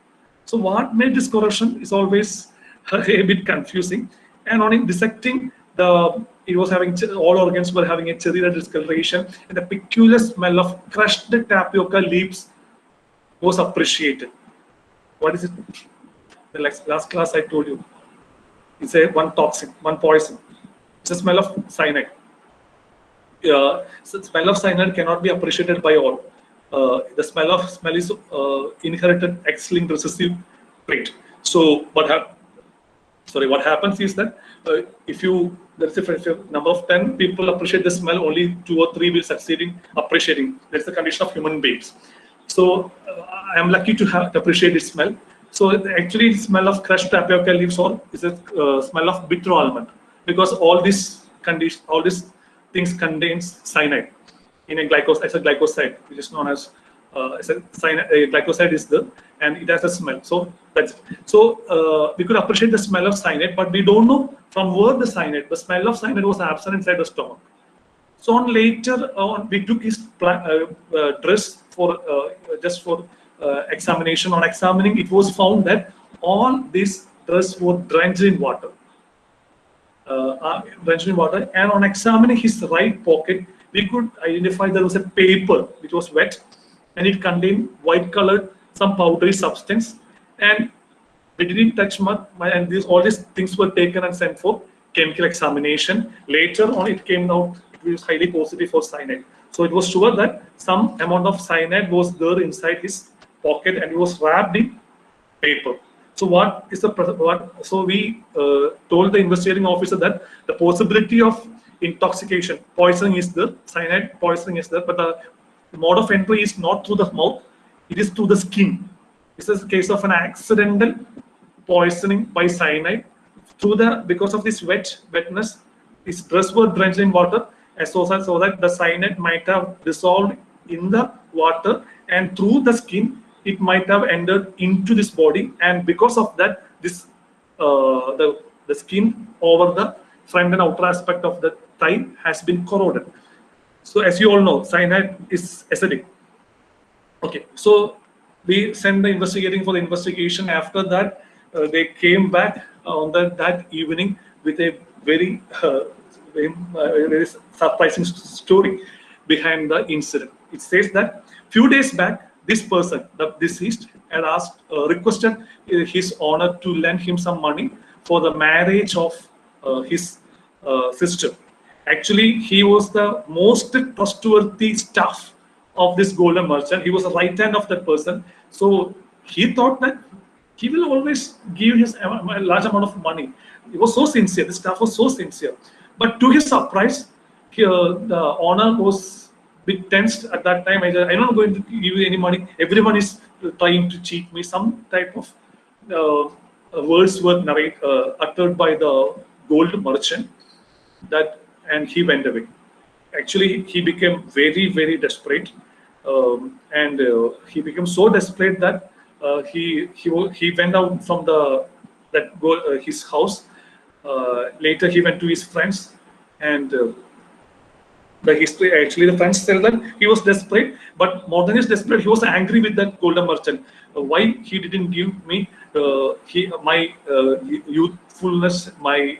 So what made this corrosion is always a bit confusing. And on dissecting, it was having all organs were having a cellular discoloration and a peculiar smell of crushed tapioca leaves was appreciated. What is it? The last class I told you. It's a one toxin, one poison. It's a smell of cyanide. So the smell of cyanide cannot be appreciated by all. The smell is inherited X-linked recessive trait. So what happens is that if there's a number of 10 people appreciate the smell, only 2 or 3 will succeed in appreciating. That's the condition of human beings. So I am lucky to appreciate this smell. So actually, the smell of crushed tapioca leaves is a smell of bitter almond, because all these things contains cyanide in a glycoside, which is known as cyanide. Glycoside is there, and it has a smell. So that's it. So we could appreciate the smell of cyanide, but we don't know from where the smell of cyanide was absent inside the stomach. So later on, we took his dress for just for examination. On examining, it was found that all these dress were drenched in water. And on examining his right pocket, we could identify there was a paper which was wet, and it contained white colored some powdery substance, and we didn't touch much, and all these things were taken and sent for chemical examination. Later on, it came out it was highly positive for cyanide. So it was sure that some amount of cyanide was there inside his pocket, and it was wrapped in paper. So so we told the investigating officer that the possibility of intoxication, poisoning is there, cyanide poisoning is there, but the mode of entry is not through the mouth, it is through the skin. This is a case of an accidental poisoning by cyanide because of this wetness. His dress were drenched in water, and so that the cyanide might have dissolved in the water, and through the skin it might have entered into this body, and because of that, this the skin over the front and outer aspect of the thigh has been corroded. So as you all know, cyanide is acidic. Okay, so we sent the investigating for the investigation. After that, they came back on that evening with a very surprising story behind the incident. It says that few days back, this person, the deceased, had requested his owner to lend him some money for the marriage of his sister. Actually, he was the most trustworthy staff of this golden merchant. He was the right hand of that person. So he thought that he will always give his a large amount of money. He was so sincere. The staff was so sincere. But to his surprise, the owner was a bit tensed at that time. I'm not going to give you any money. Everyone is trying to cheat me. Some type of words were uttered by the gold merchant, and he went away. Actually, he became very, very desperate, and he became so desperate that he went out from his house. Later, he went to his friends, and the friends tell that he was desperate, but more than his desperate, he was angry with that golden merchant. Why he didn't give me my youthfulness, my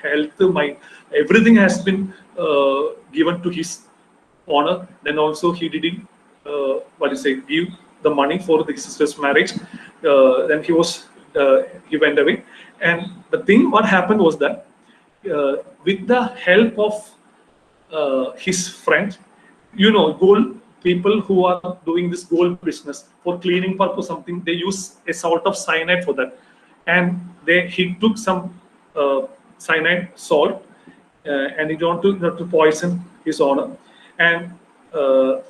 health, my everything has been given to his honor. Then also he didn't give the money for the sister's marriage. Then he went away. And the thing what happened was that with the help of his friend, gold people who are doing this gold business for cleaning purpose, something, they use a salt of cyanide for that, and he took some cyanide salt, and he wanted to poison his owner. And 2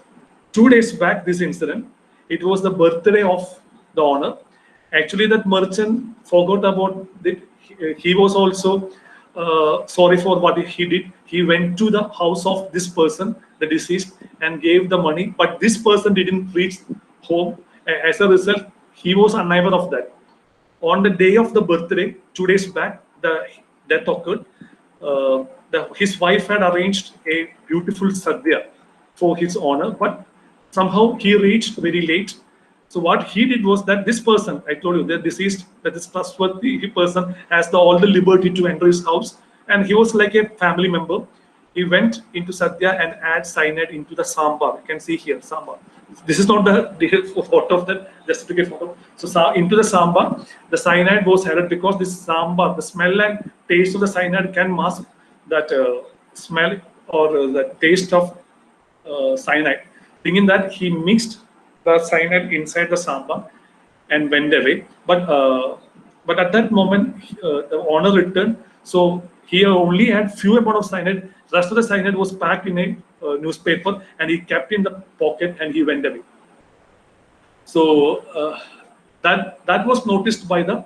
days back, this incident, it was the birthday of the owner. Actually, that merchant forgot about it. He was also sorry for what he did. He went to the house of this person, the deceased, and gave the money, but this person didn't reach home. As a result, he was unaware of that. On the day of the birthday, 2 days back, the death occurred. His wife had arranged a beautiful sadhya for his honor, but somehow he reached very late. So what he did was that this person, I told you, the deceased, that is trustworthy person, has all the liberty to enter his house, and he was like a family member. he went into Sadhya and add cyanide into the sambar. You can see here, sambar. This is not the photo of the justified photo. So into the sambar, the cyanide was added because this sambar, the smell and taste of the cyanide can mask that smell or the taste of cyanide. Thinking that he mixed the cyanide inside the sambar and went away. But at that moment, the owner returned. So he only had few amount of cyanide. Rest of the cyanide was packed in a newspaper, and he kept in the pocket, and he went away. So that was noticed by the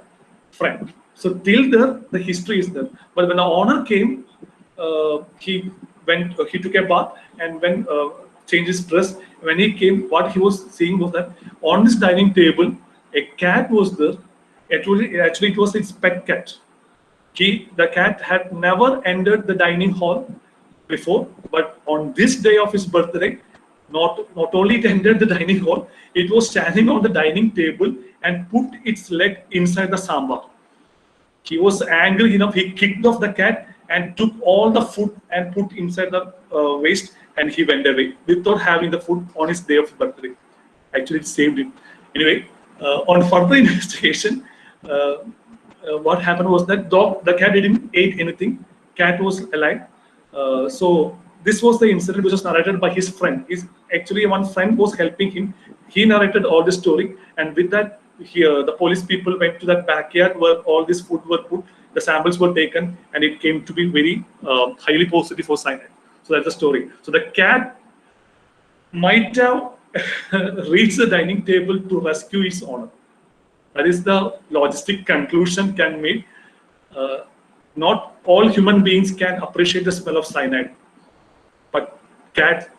friend. So till there, the history is there. But when the owner came, he took a bath, and when changed his dress. When he came, what he was seeing was that on this dining table, a cat was there. Actually, it was his pet cat. The cat had never entered the dining hall before, but on this day of his birthday, not only it entered the dining hall, it was standing on the dining table and put its leg inside the sambar. He was angry enough, he kicked off the cat and took all the food and put inside the waste, and he went away without having the food on his day of birthday. Actually, it saved him. Anyway, on further investigation, what happened was that the cat didn't eat anything. Cat was alive. So this was the incident which was narrated by his friend. Actually one friend was helping him. He narrated all the story, and with that, here the police people went to that backyard where all this food were put. The samples were taken, and it came to be very highly positive for cyanide. So that's the story. So the cat might have reached the dining table to rescue its owner. That is the logistic conclusion can make. Not all human beings can appreciate the smell of cyanide, but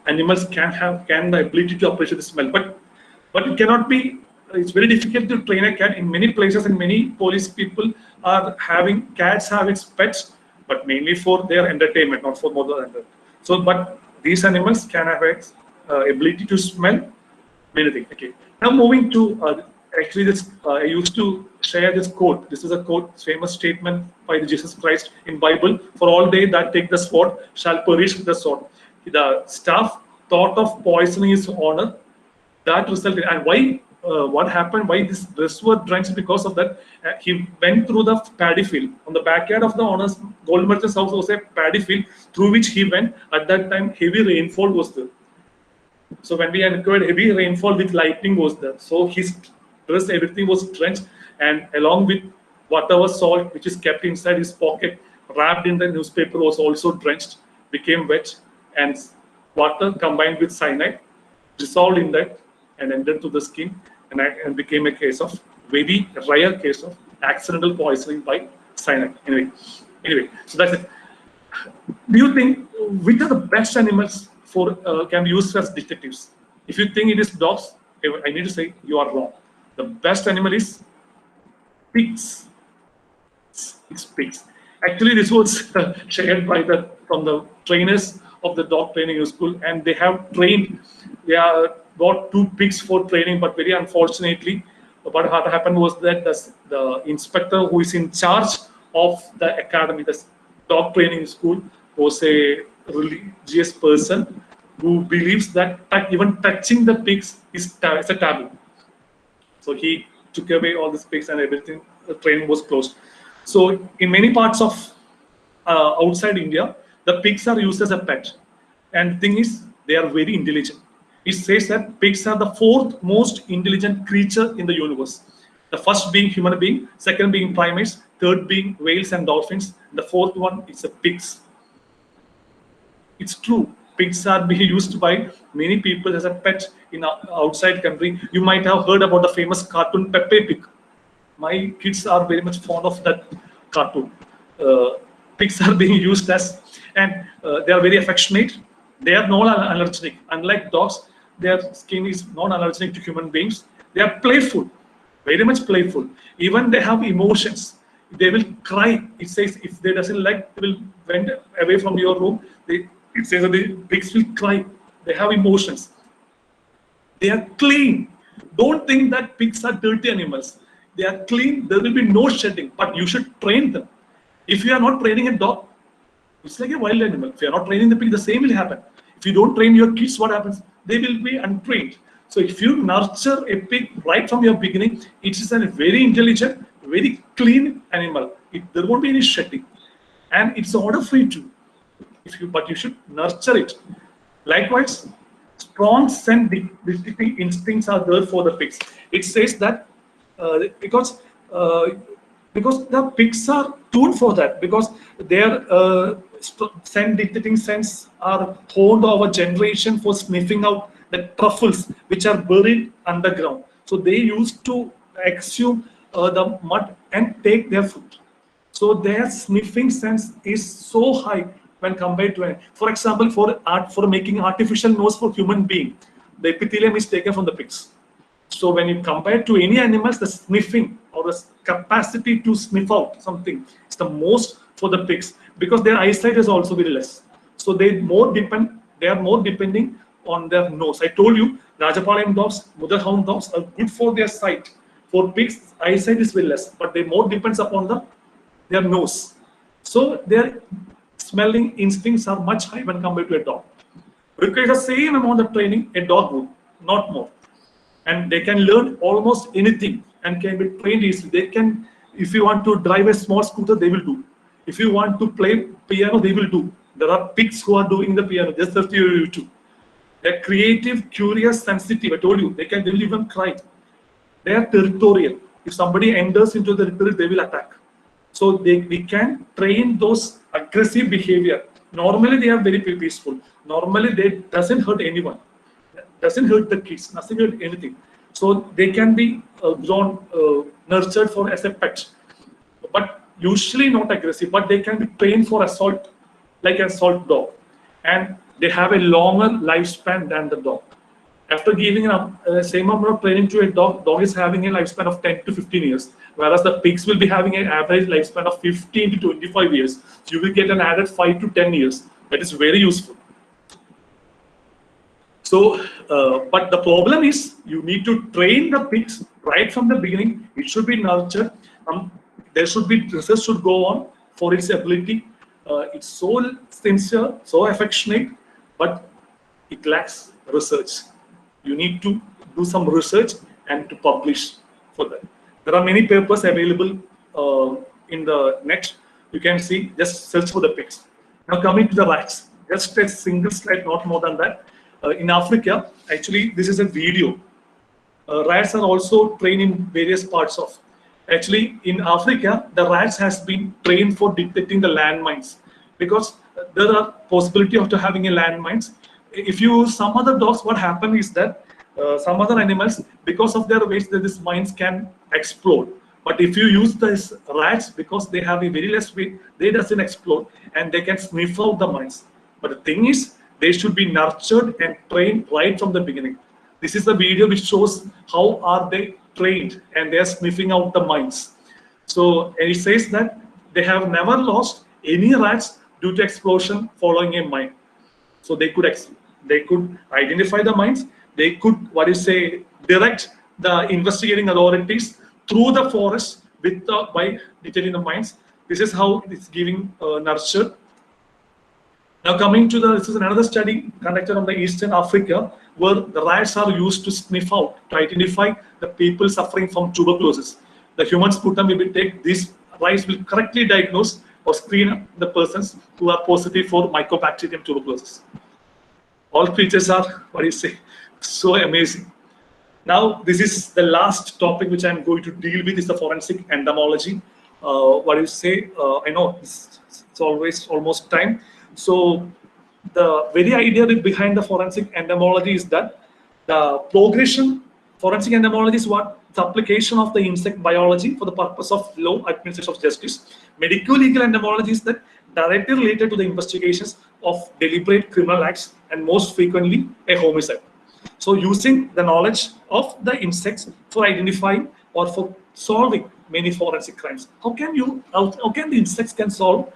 animals can the ability to appreciate the smell. But it cannot be. It's very difficult to train a cat. In many places, and many police people are having cats have its pets, but mainly for their entertainment, not for more than that. So, but these animals can have ability to smell many things. Okay. Now moving to actually this, I used to share this quote. This is a quote, famous statement by Jesus Christ in Bible. For all they that take the sword shall perish with the sword. The staff thought of poisoning his owner. That resulted, and why? What happened? Why this dress was drenched? Because of that, he went through the paddy field. On the backyard of the owner's gold merchant's house was a paddy field through which he went. At that time, heavy rainfall was there. So when we incurred heavy rainfall with lightning was there. So his dress, everything was drenched, and along with whatever salt which is kept inside his pocket, wrapped in the newspaper, was also drenched, became wet, and water combined with cyanide dissolved in that and entered to the skin, and became a case of very rare case of accidental poisoning by cyanide. Anyway, so that's it. Do you think which are the best animals for can be used as detectives? If you think it is dogs, I need to say you are wrong. The best animal is pigs. It's pigs. Actually, this was shared by from the trainers of the dog training school, and they have trained. They got 2 pigs for training, but very unfortunately, what happened was that the inspector who is in charge of the academy, the dog training school, was a religious person who believes that even touching the pigs is a taboo. So he took away all the pigs and everything. The training was closed. So in many parts of outside India, the pigs are used as a pet. And the thing is, they are very intelligent. It says that pigs are the 4th most intelligent creature in the universe. The first being human being, second being primates, third being whales and dolphins. The 4th one is the pigs. It's true. Pigs are being used by many people as a pet in outside country. You might have heard about the famous cartoon Pepe Pig. My kids are very much fond of that cartoon. Pigs are being used as, and they are very affectionate. They are non-allergenic. Unlike dogs, their skin is non-allergenic to human beings. They are playful, very much playful. Even they have emotions. They will cry. It says if they doesn't like, they will went away from your room. It says that the pigs will cry. They have emotions. They are clean. Don't think that pigs are dirty animals. They are clean. There will be no shedding, but you should train them. If you are not training a dog, It's like a wild animal. If you're not training the pig, the same will happen. If you don't train your kids, what happens? They will be untrained. So if you nurture a pig right from your beginning, it is a very intelligent, very clean animal. There won't be any shedding. And it's order free too. But you should nurture it. Likewise, strong scent detecting instincts are there for the pigs. It says that because the pigs are tuned for that, because their scent detecting sense are honed over generation for sniffing out the truffles which are buried underground. So they used to exhume the mud and take their food. So their sniffing sense is so high when compared to, for example, for making artificial nose for human being, the epithelium is taken from the pigs. So when you compare to any animals, the sniffing or the capacity to sniff out something is the most for the pigs, because their eyesight is also very less. So they are more depending on their nose. I told you, Rajapalayam dogs, mother hound dogs are good for their sight. For pigs, eyesight is very less, but they more depends upon their nose. So their smelling instincts are much higher when compared to a dog. Requires the same amount of training a dog would, not more. And they can learn almost anything and can be trained easily. They can, if you want to drive a small scooter, they will do. If you want to play piano, they will do. There are pigs who are doing the piano, just as you too. They're creative, curious, sensitive. I told you, they will even cry. They are territorial. If somebody enters into the territory, they will attack. So we can train those aggressive behavior. Normally they are very peaceful. Normally they doesn't hurt anyone. Doesn't hurt the kids, doesn't hurt anything. So they can be nurtured for as a pet, but usually not aggressive. But they can be trained for assault, like an assault dog, and they have a longer lifespan than the dog. After giving same amount of training to a dog is having a lifespan of 10 to 15 years, whereas the pigs will be having an average lifespan of 15 to 25 years. So you will get an added 5 to 10 years. That is very useful. So, but the problem is you need to train the pigs right from the beginning. It should be nurtured. There should be research should go on for its ability. It's so sincere, so affectionate, but it lacks research. You need to do some research and to publish for that. There are many papers available in the net. You can see, just search for the pigs. Now coming to the rats, just a single slide, not more than that. In Africa, actually, this is a video. Rats are also trained in various parts of. Actually, in Africa, the rats has been trained for detecting the landmines, because there are possibility of having a landmines. If you use some other dogs, what happens is that some other animals, because of their weight, these mines can explode. But if you use these rats, because they have a very less weight, they doesn't explode and they can sniff out the mines. But the thing is, they should be nurtured and trained right from the beginning. This is the video which shows how are they trained, and they are sniffing out the mines. So it says that they have never lost any rats due to explosion following a mine. So they could identify the mines. They could direct the investigating authorities through the forest by detecting the mines. This is how it's giving nurture. Now coming to this is another study conducted on the Eastern Africa, where the rats are used to sniff out, to identify the people suffering from tuberculosis. The human sputum will take these rats will correctly diagnose or screen the persons who are positive for Mycobacterium tuberculosis. All creatures are, so amazing. Now this is the last topic which I'm going to deal with, is the forensic entomology. I know it's always almost time. So the very idea behind the forensic entomology is that the progression, forensic entomology is what? The application of the insect biology for the purpose of law, administration of justice. Medico-legal entomology is that directly related to the investigations of deliberate criminal acts and most frequently a homicide. So using the knowledge of the insects for identifying or for solving many forensic crimes. How can the insects can solve?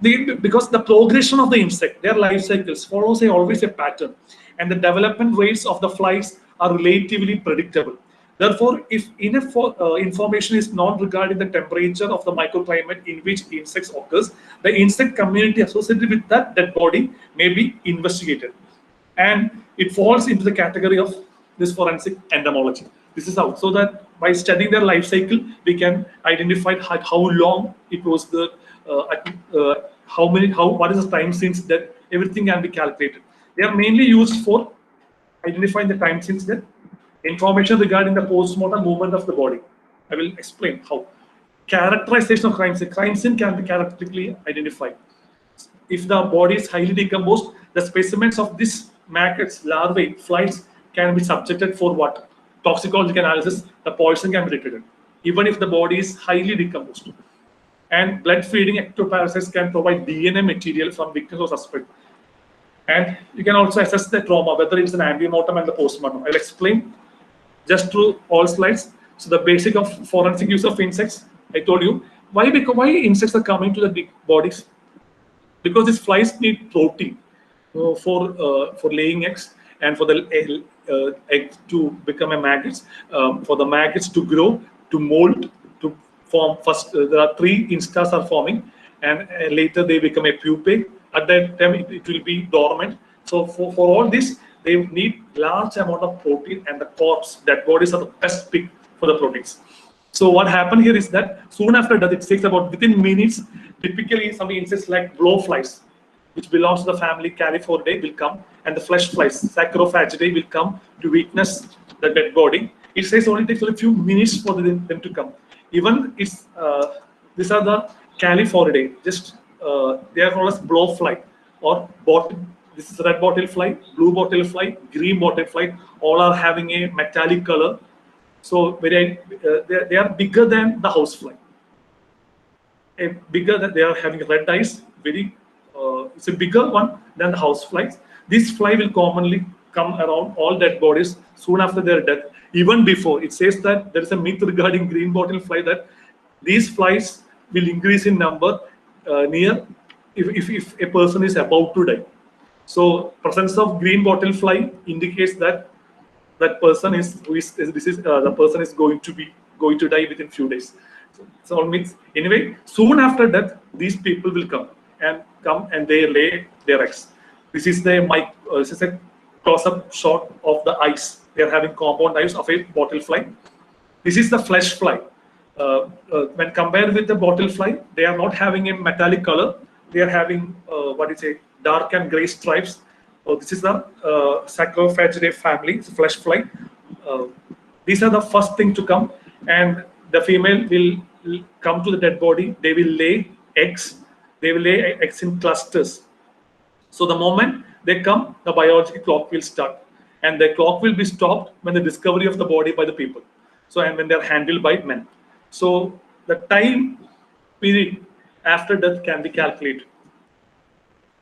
Because the progression of the insect, their life cycles follows always a pattern, and the development rates of the flies are relatively predictable. Therefore, if enough information is known regarding the temperature of the microclimate in which insects occurs, the insect community associated with that dead body may be investigated. And it falls into the category of this forensic entomology. This is how, so that by studying their life cycle, we can identify how long it was the, what is the time since that, everything can be calculated. They are mainly used for identifying the time since death, information regarding the post-mortem movement of the body. I will explain how. Characterization of crime scene. Crime scene can be characteristically identified. If the body is highly decomposed, the specimens of this maggots, larvae, flies can be subjected for what? Toxicological analysis. The poison can be detected, even if the body is highly decomposed. And blood-feeding ectoparasites can provide DNA material from victims or suspect. And you can also assess the trauma, whether it's an ante-mortem and the post-mortem. I'll explain just through all slides. So the basic of forensic use of insects, I told you. Why insects are coming to the big bodies? Because these flies need protein for laying eggs and for the egg to become a maggots, for the maggots to grow, to mold, to form. First, there are 3 instars are forming, and later they become a pupae. At that time, it will be dormant. So for all this, they need large amount of protein, and the corpse, dead bodies are the best pick for the proteins. So what happened here is that soon after that, it takes about within minutes, typically some insects like blowflies, which belongs to the family Calliphoridae, will come, and the flesh flies, Saccharophagidae, will come to witness the dead body. It says only takes only a few minutes for them to come. Even it's these are the Calliphoridae, just they are called as blowfly or bottle. This is red bottle fly, blue bottle fly, green bottle fly. All are having a metallic color. So they are bigger than the housefly. Bigger than they are having red eyes. It's a bigger one than the houseflies. This fly will commonly come around all dead bodies soon after their death. Even before, it says that there is a myth regarding green bottle fly that these flies will increase in number near if a person is about to die. So presence of green bottle fly indicates that the person is going to die within few days. So all means anyway, soon after death, these people will come and they lay their eggs. This is a close-up shot of the eyes. They are having compound eyes of a bottle fly. This is the flesh fly. When compared with the bottle fly, they are not having a metallic color. They are having dark and gray stripes. This is the Saccharophagidae family, it's a flesh fly. These are the first thing to come, and the female will come to the dead body. They will lay eggs. They will lay eggs in clusters. So the moment they come, the biological clock will start, and the clock will be stopped when the discovery of the body by the people. So and when they are handled by men. So the time period after death can be calculated.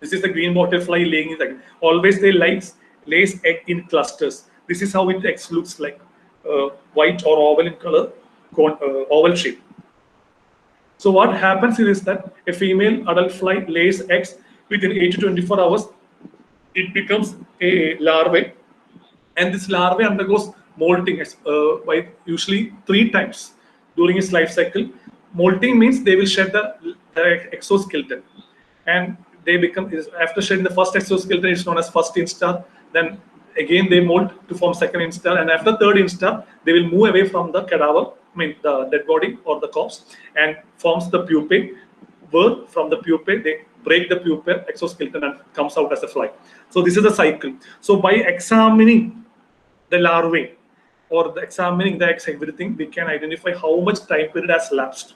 This is the green bottle fly laying his egg. Always they lays egg in clusters. This is how it eggs looks like, white or oval in color, oval shape. So what happens is that a female adult fly lays eggs within 8 to 24 hours. It becomes a larvae, and this larvae undergoes molting by usually 3 times during its life cycle. Molting means they will shed the exoskeleton, and they become, after shedding the first exoskeleton, it's known as first instar. Then again they molt to form second instar, and after third instar, they will move away from the cadaver, the dead body or the corpse, and forms the pupae. Where from the pupae they break the pupae exoskeleton and comes out as a fly. So this is the cycle. So by examining the larvae or examining the eggs, everything, we can identify how much time period has lapsed.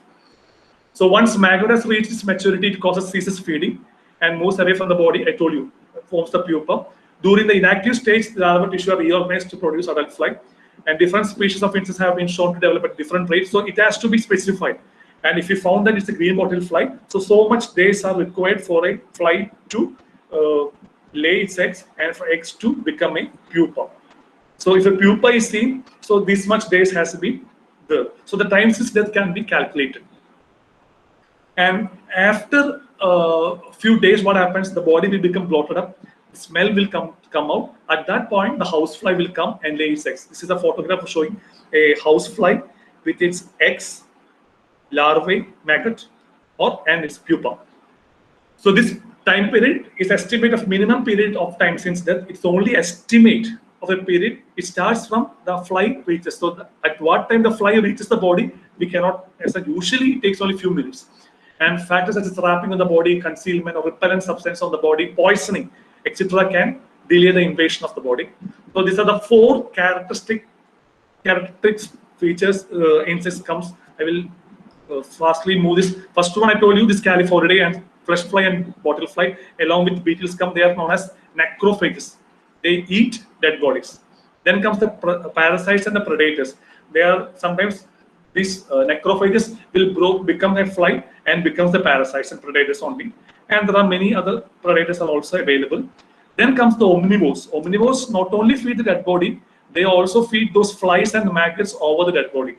So once maggot has reached its maturity, it ceases feeding and moves away from the body. I told you, forms the pupa. During the inactive stage, the larval tissue are reorganized to produce adult fly, and different species of insects have been shown to develop at different rates. So it has to be specified. And if you found that it's a green bottle fly, so much days are required for a fly to lay its eggs and for eggs to become a pupa. So if a pupa is seen, so this much days has to be there. So the time since death can be calculated. And after a few days, what happens? The body will become bloated up. smell will come out. At that point, the housefly will come and lay its eggs. This is a photograph showing a housefly with its eggs, larvae, maggot, and its pupa. So this time period is estimate of minimum period of time since death. It's only estimate of a period. It starts from the fly reaches. So at what time the fly reaches the body, we cannot. As usually, it takes only few minutes. And factors such as wrapping on the body, concealment or repellent substance on the body, poisoning, etc., can delay the invasion of the body. So these are the 4 characteristic features insects comes. I will fastly move this. First one I told you, this Calliphoridae and flesh fly and bottle fly, along with beetles come. They are known as necrophages. They eat dead bodies. Then comes the parasites and the predators. They are sometimes these necrophages will become a fly and becomes the parasites and predators only. And there are many other predators are also available. Then comes the omnivores. Omnivores not only feed the dead body, they also feed those flies and maggots over the dead body.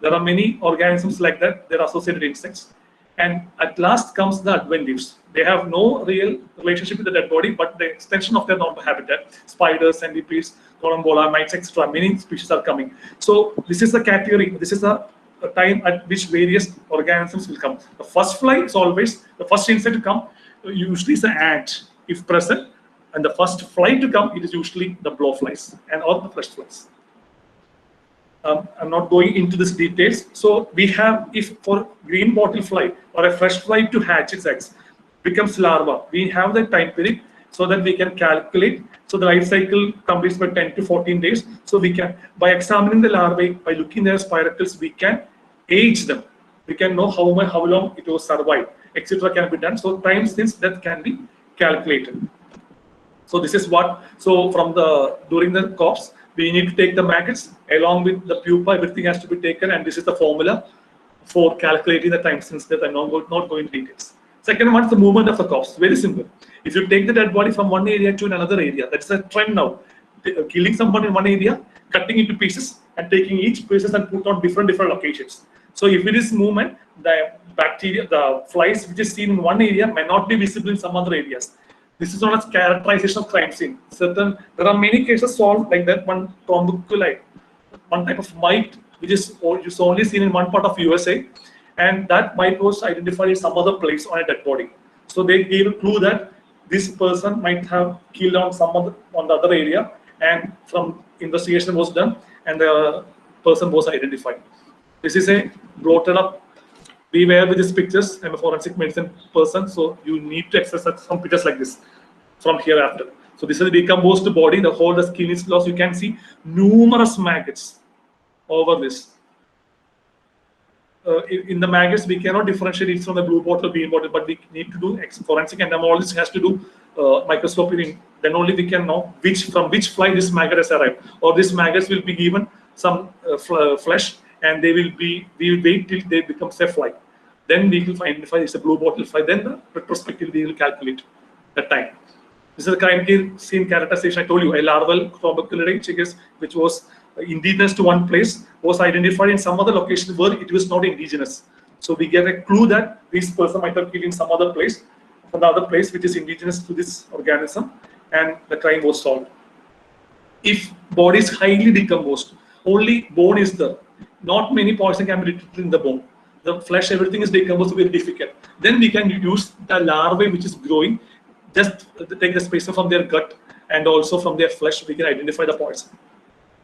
There are many organisms like that. They're associated insects. And at last comes the adventives. They have no real relationship with the dead body, but the extension of their normal habitat. Spiders, centipedes, columbola, mites, etc. Many species are coming. So this is the category. This is a time at which various organisms will come. The first fly is always the first insect to come. Usually is the ant, if present, and the first fly to come. It is usually the blowflies and all the flesh flies. I'm not going into this details. So we have, if for green bottle fly or a fresh fly to hatch its eggs, becomes larva, we have the time period so that we can calculate. So the life cycle completes by 10 to 14 days. So we can, by examining the larvae, by looking their spiracles, we can age them. We can know how long it was survived, etc. can be done. So time since death can be calculated. So this is what, so from the, during the corpse, we need to take the maggots along with the pupa, everything has to be taken, and this is the formula for calculating the time since death. I'm not going into details. Second one is the movement of the corpse. Very simple. If you take the dead body from one area to another area, that's a trend now. Killing someone in one area, cutting into pieces, and taking each pieces and put on different locations. So if it is movement, the bacteria, the flies which is seen in one area may not be visible in some other areas. This is known as characterization of crime scene. There are many cases solved like that. One tromboculite, one type of mite which is only seen in one part of USA, and that mite was identified in some other place on a dead body. So they gave a clue that this person might have killed on the other area, and from investigation was done, and the person was identified. This is a bloated up. Beware with these pictures. I'm a forensic medicine person, so you need to exercise some pictures like this from hereafter. So this is a decomposed body. The whole the skin is lost. You can see numerous maggots over this. In the maggots, we cannot differentiate it from the blue bottle, green bottle, but we need to do forensic entomologist has to do microscopy. Then only we can know from which fly this maggot has arrived, or this maggots will be given some flesh, and we will wait till they become a fly. Then we will identify it's a blue bottle fly. Then retrospectively we will calculate the time. This is the crime scene characterization. I told you a larval tromboculide, which was indigenous to one place, was identified in some other location where it was not indigenous. So we get a clue that this person might have killed in some other place, from the other place which is indigenous to this organism, and the crime was solved. If body is highly decomposed, only bone is there. Not many poison can be detected in the bone. The flesh, everything is decomposed, very difficult. Then we can use the larvae which is growing, just take the specimen from their gut and also from their flesh, we can identify the poison.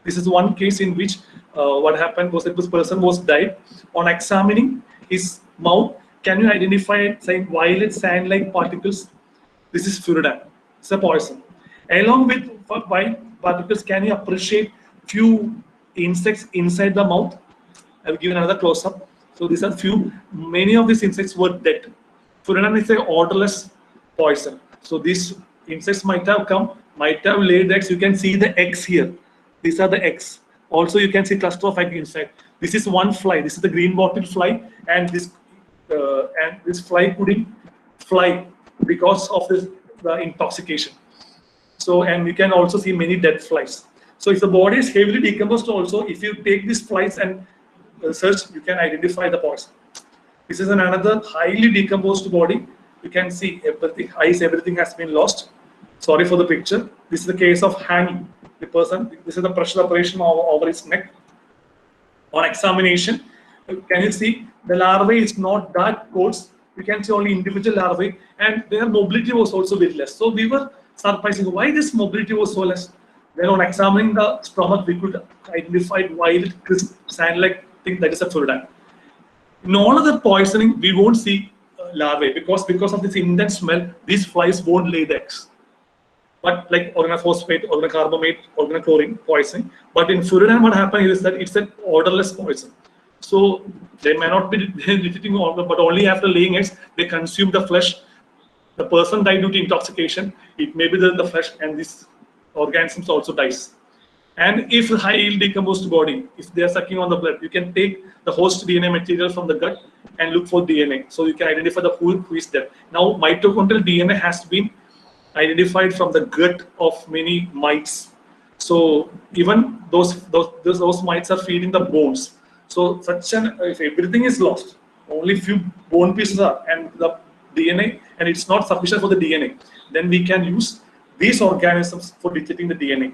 This is one case in which what happened was that this person was died. On examining his mouth, can you identify, say, violet sand-like particles? This is furidan. It's a poison. Along with white particles, can you appreciate few insects inside the mouth? I've given another close-up. So these are many of these insects were dead. Furidan is an odorless poison. So these insects might have laid eggs. You can see the eggs here. These are the eggs. Also, you can see cluster of eggs inside. This is one fly. This is the green bottle fly, and this fly couldn't fly because of the intoxication. So, and we can also see many dead flies. So, if the body is heavily decomposed, also, if you take these flies and search, you can identify the poison. This is another highly decomposed body. You can see everything, eyes, everything has been lost. Sorry for the picture. This is the case of hanging. The person, this is the pressure operation over his neck. On examination, can you see the larvae is not that coarse? You can see only individual larvae, and their mobility was also very less. So we were surprising why this mobility was so less. Then on examining the stomach, we could identify violet, crisp, sand-like thing that is a fluoride. In all other poisoning, we won't see larvae because of this intense smell, these flies won't lay the eggs. But like organophosphate, organocarbamate, organochlorine poisoning. But in furanum, what happens is that it's an odorless poison. So they may not be detecting organ, but only after laying eggs, they consume the flesh. The person died due to intoxication. It may be the flesh, and this organisms also dies. And if high yield decomposed body, if they are sucking on the blood, you can take the host DNA material from the gut and look for DNA. So you can identify the who is there. Now mitochondrial DNA has been identified from the gut of many mites. So even those mites are feeding the bones. So if everything is lost, only few bone pieces are, and the DNA, and it's not sufficient for the DNA, then we can use these organisms for detecting the DNA.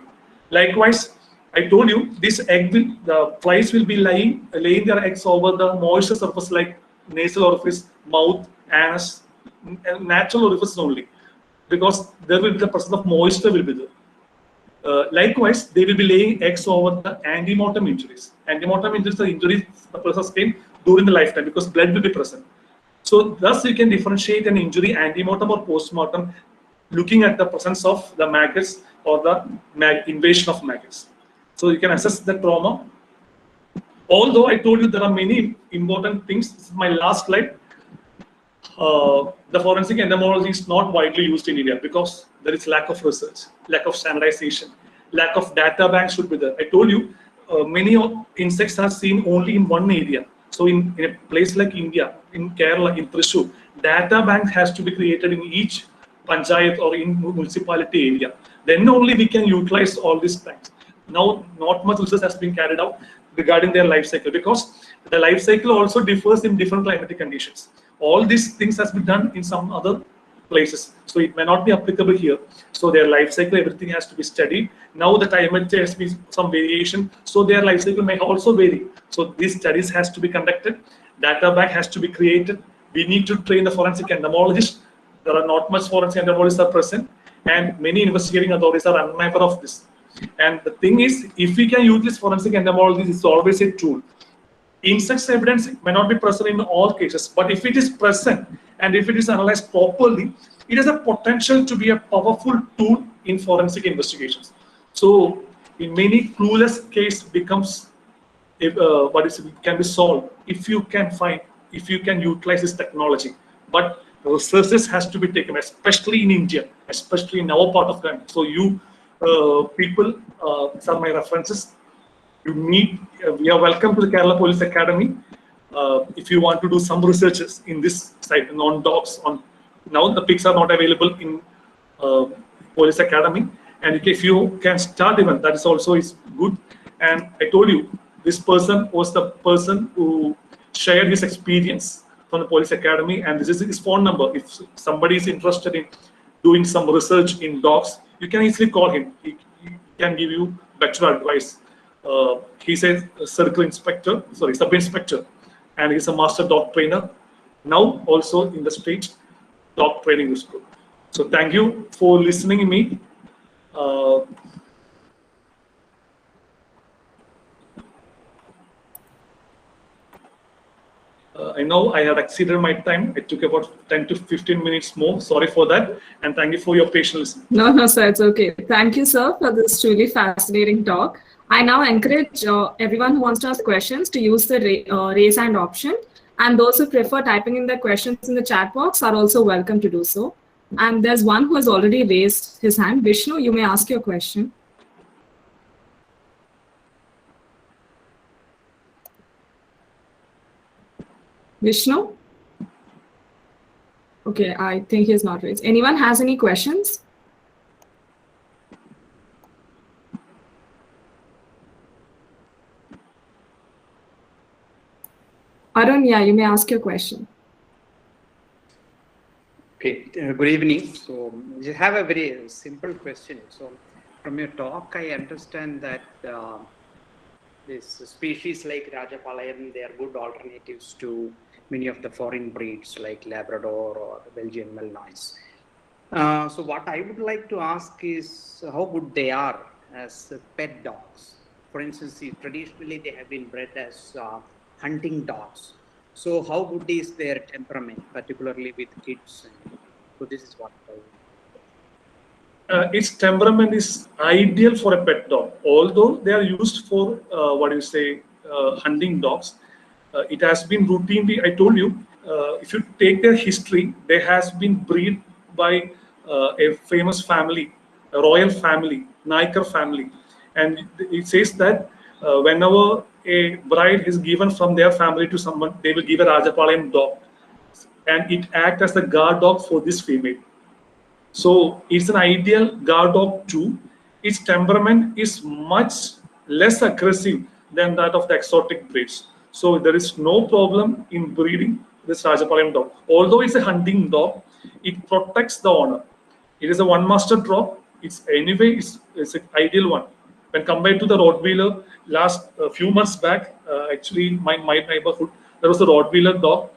Likewise, I told you this the flies will be laying their eggs over the moisture surface like nasal orifice, mouth, anus, and natural orifices only, because there will be the presence of moisture will be there. Likewise, they will be laying eggs over the antemortem injuries. Antemortem injuries are injuries the person sustained during the lifetime because blood will be present. So thus you can differentiate an injury antemortem or postmortem looking at the presence of the maggots or the invasion of maggots. So you can assess the trauma. Although I told you there are many important things, this is my last slide. The forensic entomology is not widely used in India because there is lack of research, lack of standardization, lack of data banks should be there. I told you many insects are seen only in one area. So in a place like India, in Kerala, in Thrissur, data bank has to be created in each panchayat or in municipality area. Then only we can utilize all these things. Now, not much research has been carried out regarding their life cycle because the life cycle also differs in different climatic conditions. All these things has been done in some other places, so it may not be applicable here. So their life cycle, everything has to be studied. Now the climate has been some variation, so their life cycle may also vary. So these studies has to be conducted. Data bank has to be created. We need to train the forensic entomologists. There are not much forensic entomologists are present, and many investigating authorities are unaware of this. And the thing is, if we can use this forensic entomology, it's always a tool. Insects evidence may not be present in all cases, but if it is present and if it is analyzed properly, it has a potential to be a powerful tool in forensic investigations. So, in many clueless case becomes can be solved if you can utilize this technology. But researches has to be taken, especially in India, especially in our part of the country. So you people, these are my references. You need, we are welcome to the Kerala Police Academy. If you want to do some researches in this site, on dogs, now the pigs are not available in Police Academy, and if you can start even, that is also is good. And I told you, this person was the person who shared his experience from the Police Academy, and this is his phone number. If somebody is interested in doing some research in dogs, you can easily call him. He can give you better advice. He's a sub inspector, and he's a master dog trainer. Now also in the state dog training school. So thank you for listening to me. I know I had exceeded my time. It took about 10 to 15 minutes more. Sorry for that. And thank you for your patience. No, sir, it's okay. Thank you, sir, for this truly fascinating talk. I now encourage everyone who wants to ask questions to use the raise hand option. And those who prefer typing in their questions in the chat box are also welcome to do so. And there's one who has already raised his hand. Vishnu, you may ask your question. Vishnu? Okay, I think he is not raised. Anyone has any questions? Arun, yeah, you may ask your question. Okay, good evening. So, I have a very simple question. So, from your talk, I understand that this species like Rajapalayam, they are good alternatives to many of the foreign breeds like Labrador or Belgian Malinois. So, what I would like to ask is how good they are as pet dogs. For instance, traditionally they have been bred as hunting dogs. So, how good is their temperament, particularly with kids? So, this is what I Its temperament is ideal for a pet dog. Although they are used for what do you say, hunting dogs, it has been routinely. I told you, if you take their history, they has been bred by a famous family, a royal family, Naikar family, and it says that whenever a bride is given from their family to someone, they will give a Rajapalayam dog, and it acts as the guard dog for this female. So it's an ideal guard dog too. Its temperament is much less aggressive than that of the exotic breeds. So there is no problem in breeding this Rajapalayam dog. Although it's a hunting dog, it protects the owner. It is a one master dog. It's an ideal one. When compared to the Rottweiler, last few months back, actually in my neighborhood, there was a Rottweiler dog.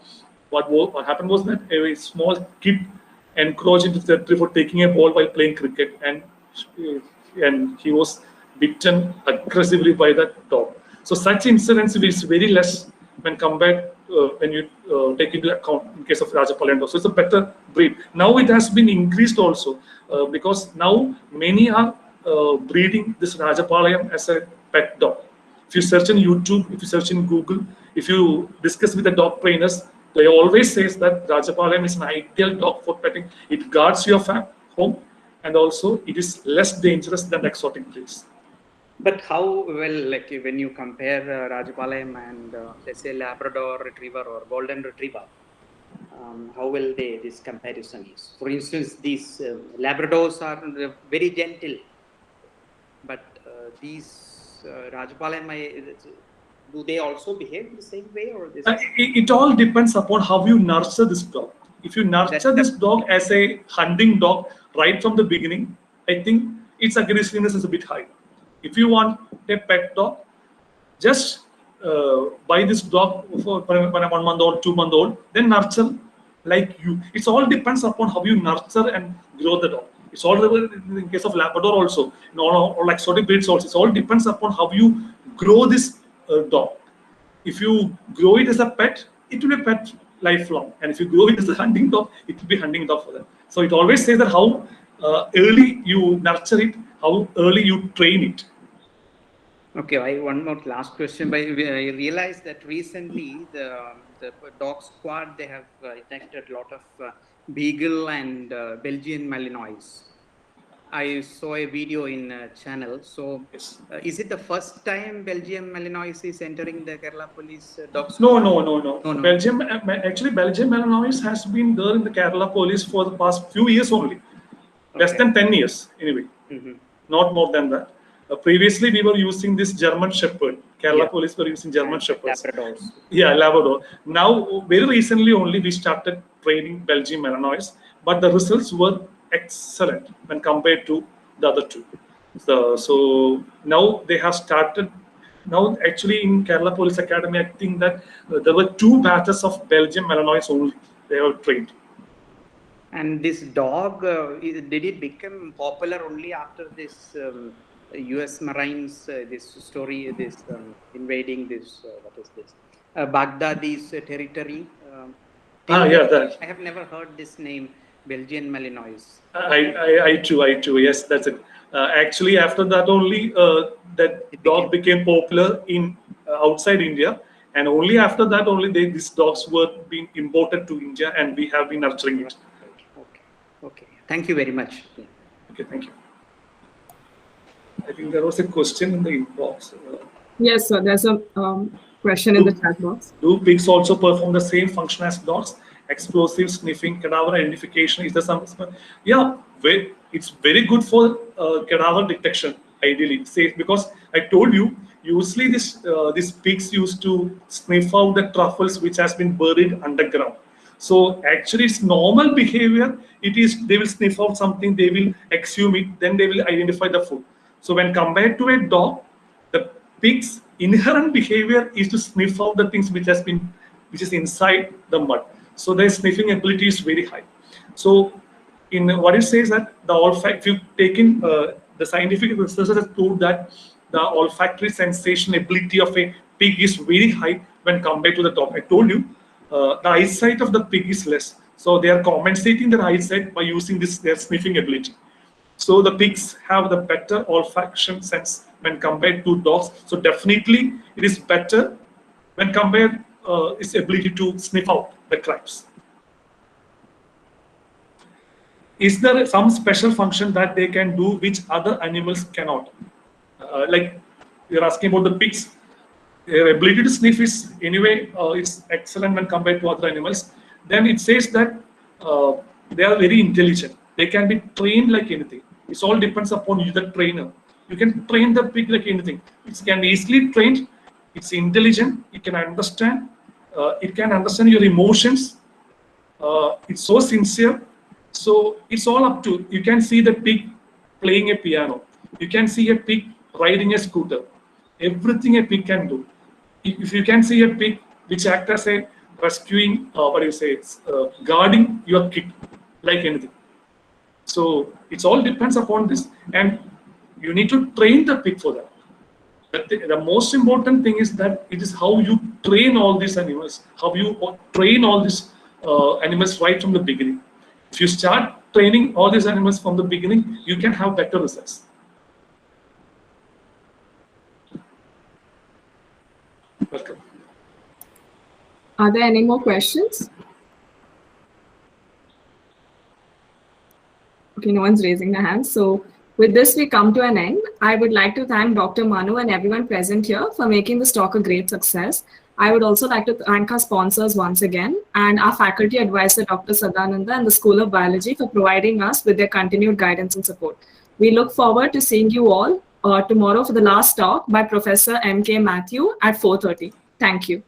What happened was that a small kid encroached into the territory for taking a ball while playing cricket, and he was bitten aggressively by that dog. So such incidents is very less when compared when you take into account in case of Rajapalayam dog. So it's a better breed. Now it has been increased also because now many are breeding this Rajapalayam as a pet dog. If you search in YouTube, if you search in Google, if you discuss with the dog trainers, they always says that Rajapalayam is an ideal dog for petting. It guards your home, and also it is less dangerous than exotic breeds. But how well, like when you compare Rajapalayam and let's say Labrador Retriever or Golden Retriever, how well this comparison is? For instance, these Labradors are very gentle, but these Rajapalayam, do they also behave the same way, or this? It all depends upon how you nurture this dog. If you nurture this dog as a hunting dog right from the beginning, I think its aggressiveness is a bit high. If you want a pet dog, just buy this dog for when 1 month old, 2 month old, then nurture like you. It all depends upon how you nurture and grow the dog. It's all in case of Labrador also, in all exotic breeds also. It all depends upon how you grow this dog. If you grow it as a pet, it will be a pet lifelong. And if you grow it as a hunting dog, it will be hunting dog for them. So it always says that how early you nurture it, how early you train it. Okay, one more last question. But I realized that recently the dog squad, they have inducted a lot of Beagle and Belgian Malinois. I saw a video in channel. So, Yes. Is it the first time Belgian Malinois is entering the Kerala Police dog squad? No. Belgium, actually, Belgian Malinois has been there in the Kerala Police for the past few years only. Less than 10 years, anyway. Not more than that. Previously, we were using this German Shepherd. Kerala Police were using German Shepherds. Labradors. Yeah, Labrador. Now, very recently only, we started training Belgian Malinois, but the results were excellent when compared to the other two. So now they have started. Now, actually, in Kerala Police Academy, I think that there were 2 batches of Belgian Malinois only. They were trained. And this dog, did it become popular only after this U.S. Marines, this story, this invading this, what is this, Baghdadi's territory? That. I have never heard this name, Belgian Malinois. I too. Yes, that's it. Actually, after that only, that dog became popular in outside India, and only after that only these dogs were being imported to India, and we have been nurturing it. Okay. Thank you very much. Okay, thank you. I think there was a question in the inbox. Yes, sir. There's a question in the chat box. Do pigs also perform the same function as dogs? Explosive sniffing, cadaver identification. Is there some? Yeah, it's very good for cadaver detection. Ideally, safe, because I told you usually these pigs used to sniff out the truffles which has been buried underground. So actually, it's normal behavior. It is they will sniff out something, they will exhume it, then they will identify the food. So when compared to a dog, the pig's inherent behavior is to sniff out the things which is inside the mud. So their sniffing ability is very high. So in what it says that the olfact, if you take in the scientific research has proved that the olfactory sensation ability of a pig is very high when compared to the dog. I told you the eyesight of the pig is less. So they are compensating their eyesight by using their sniffing ability. So the pigs have the better olfaction sense when compared to dogs. So definitely it is better when compared its ability to sniff out the crimes. Is there some special function that they can do which other animals cannot? Like you're asking about the pigs, their ability to sniff is anyway it's excellent when compared to other animals. Then it says that they are very intelligent. They can be trained like anything. It all depends upon you, the trainer. You can train the pig like anything. It can be easily trained. It's intelligent. It can understand. It can understand your emotions. It's so sincere. So it's all up to you. Can see the pig playing a piano. You can see a pig riding a scooter. Everything a pig can do. If you can see a pig which acts as a rescuing, guarding your kid like anything. So it all depends upon this, and you need to train the pig for that. But the most important thing is that it is how you train all these animals, how you train all these animals right from the beginning. If you start training all these animals from the beginning, you can have better results. Welcome. Are there any more questions? Okay, no one's raising their hands. So with this, we come to an end. I would like to thank Dr. Manu and everyone present here for making this talk a great success. I would also like to thank our sponsors once again and our faculty advisor, Dr. Sadananda, and the School of Biology for providing us with their continued guidance and support. We look forward to seeing you all tomorrow for the last talk by Professor M.K. Matthew at 4:30. Thank you.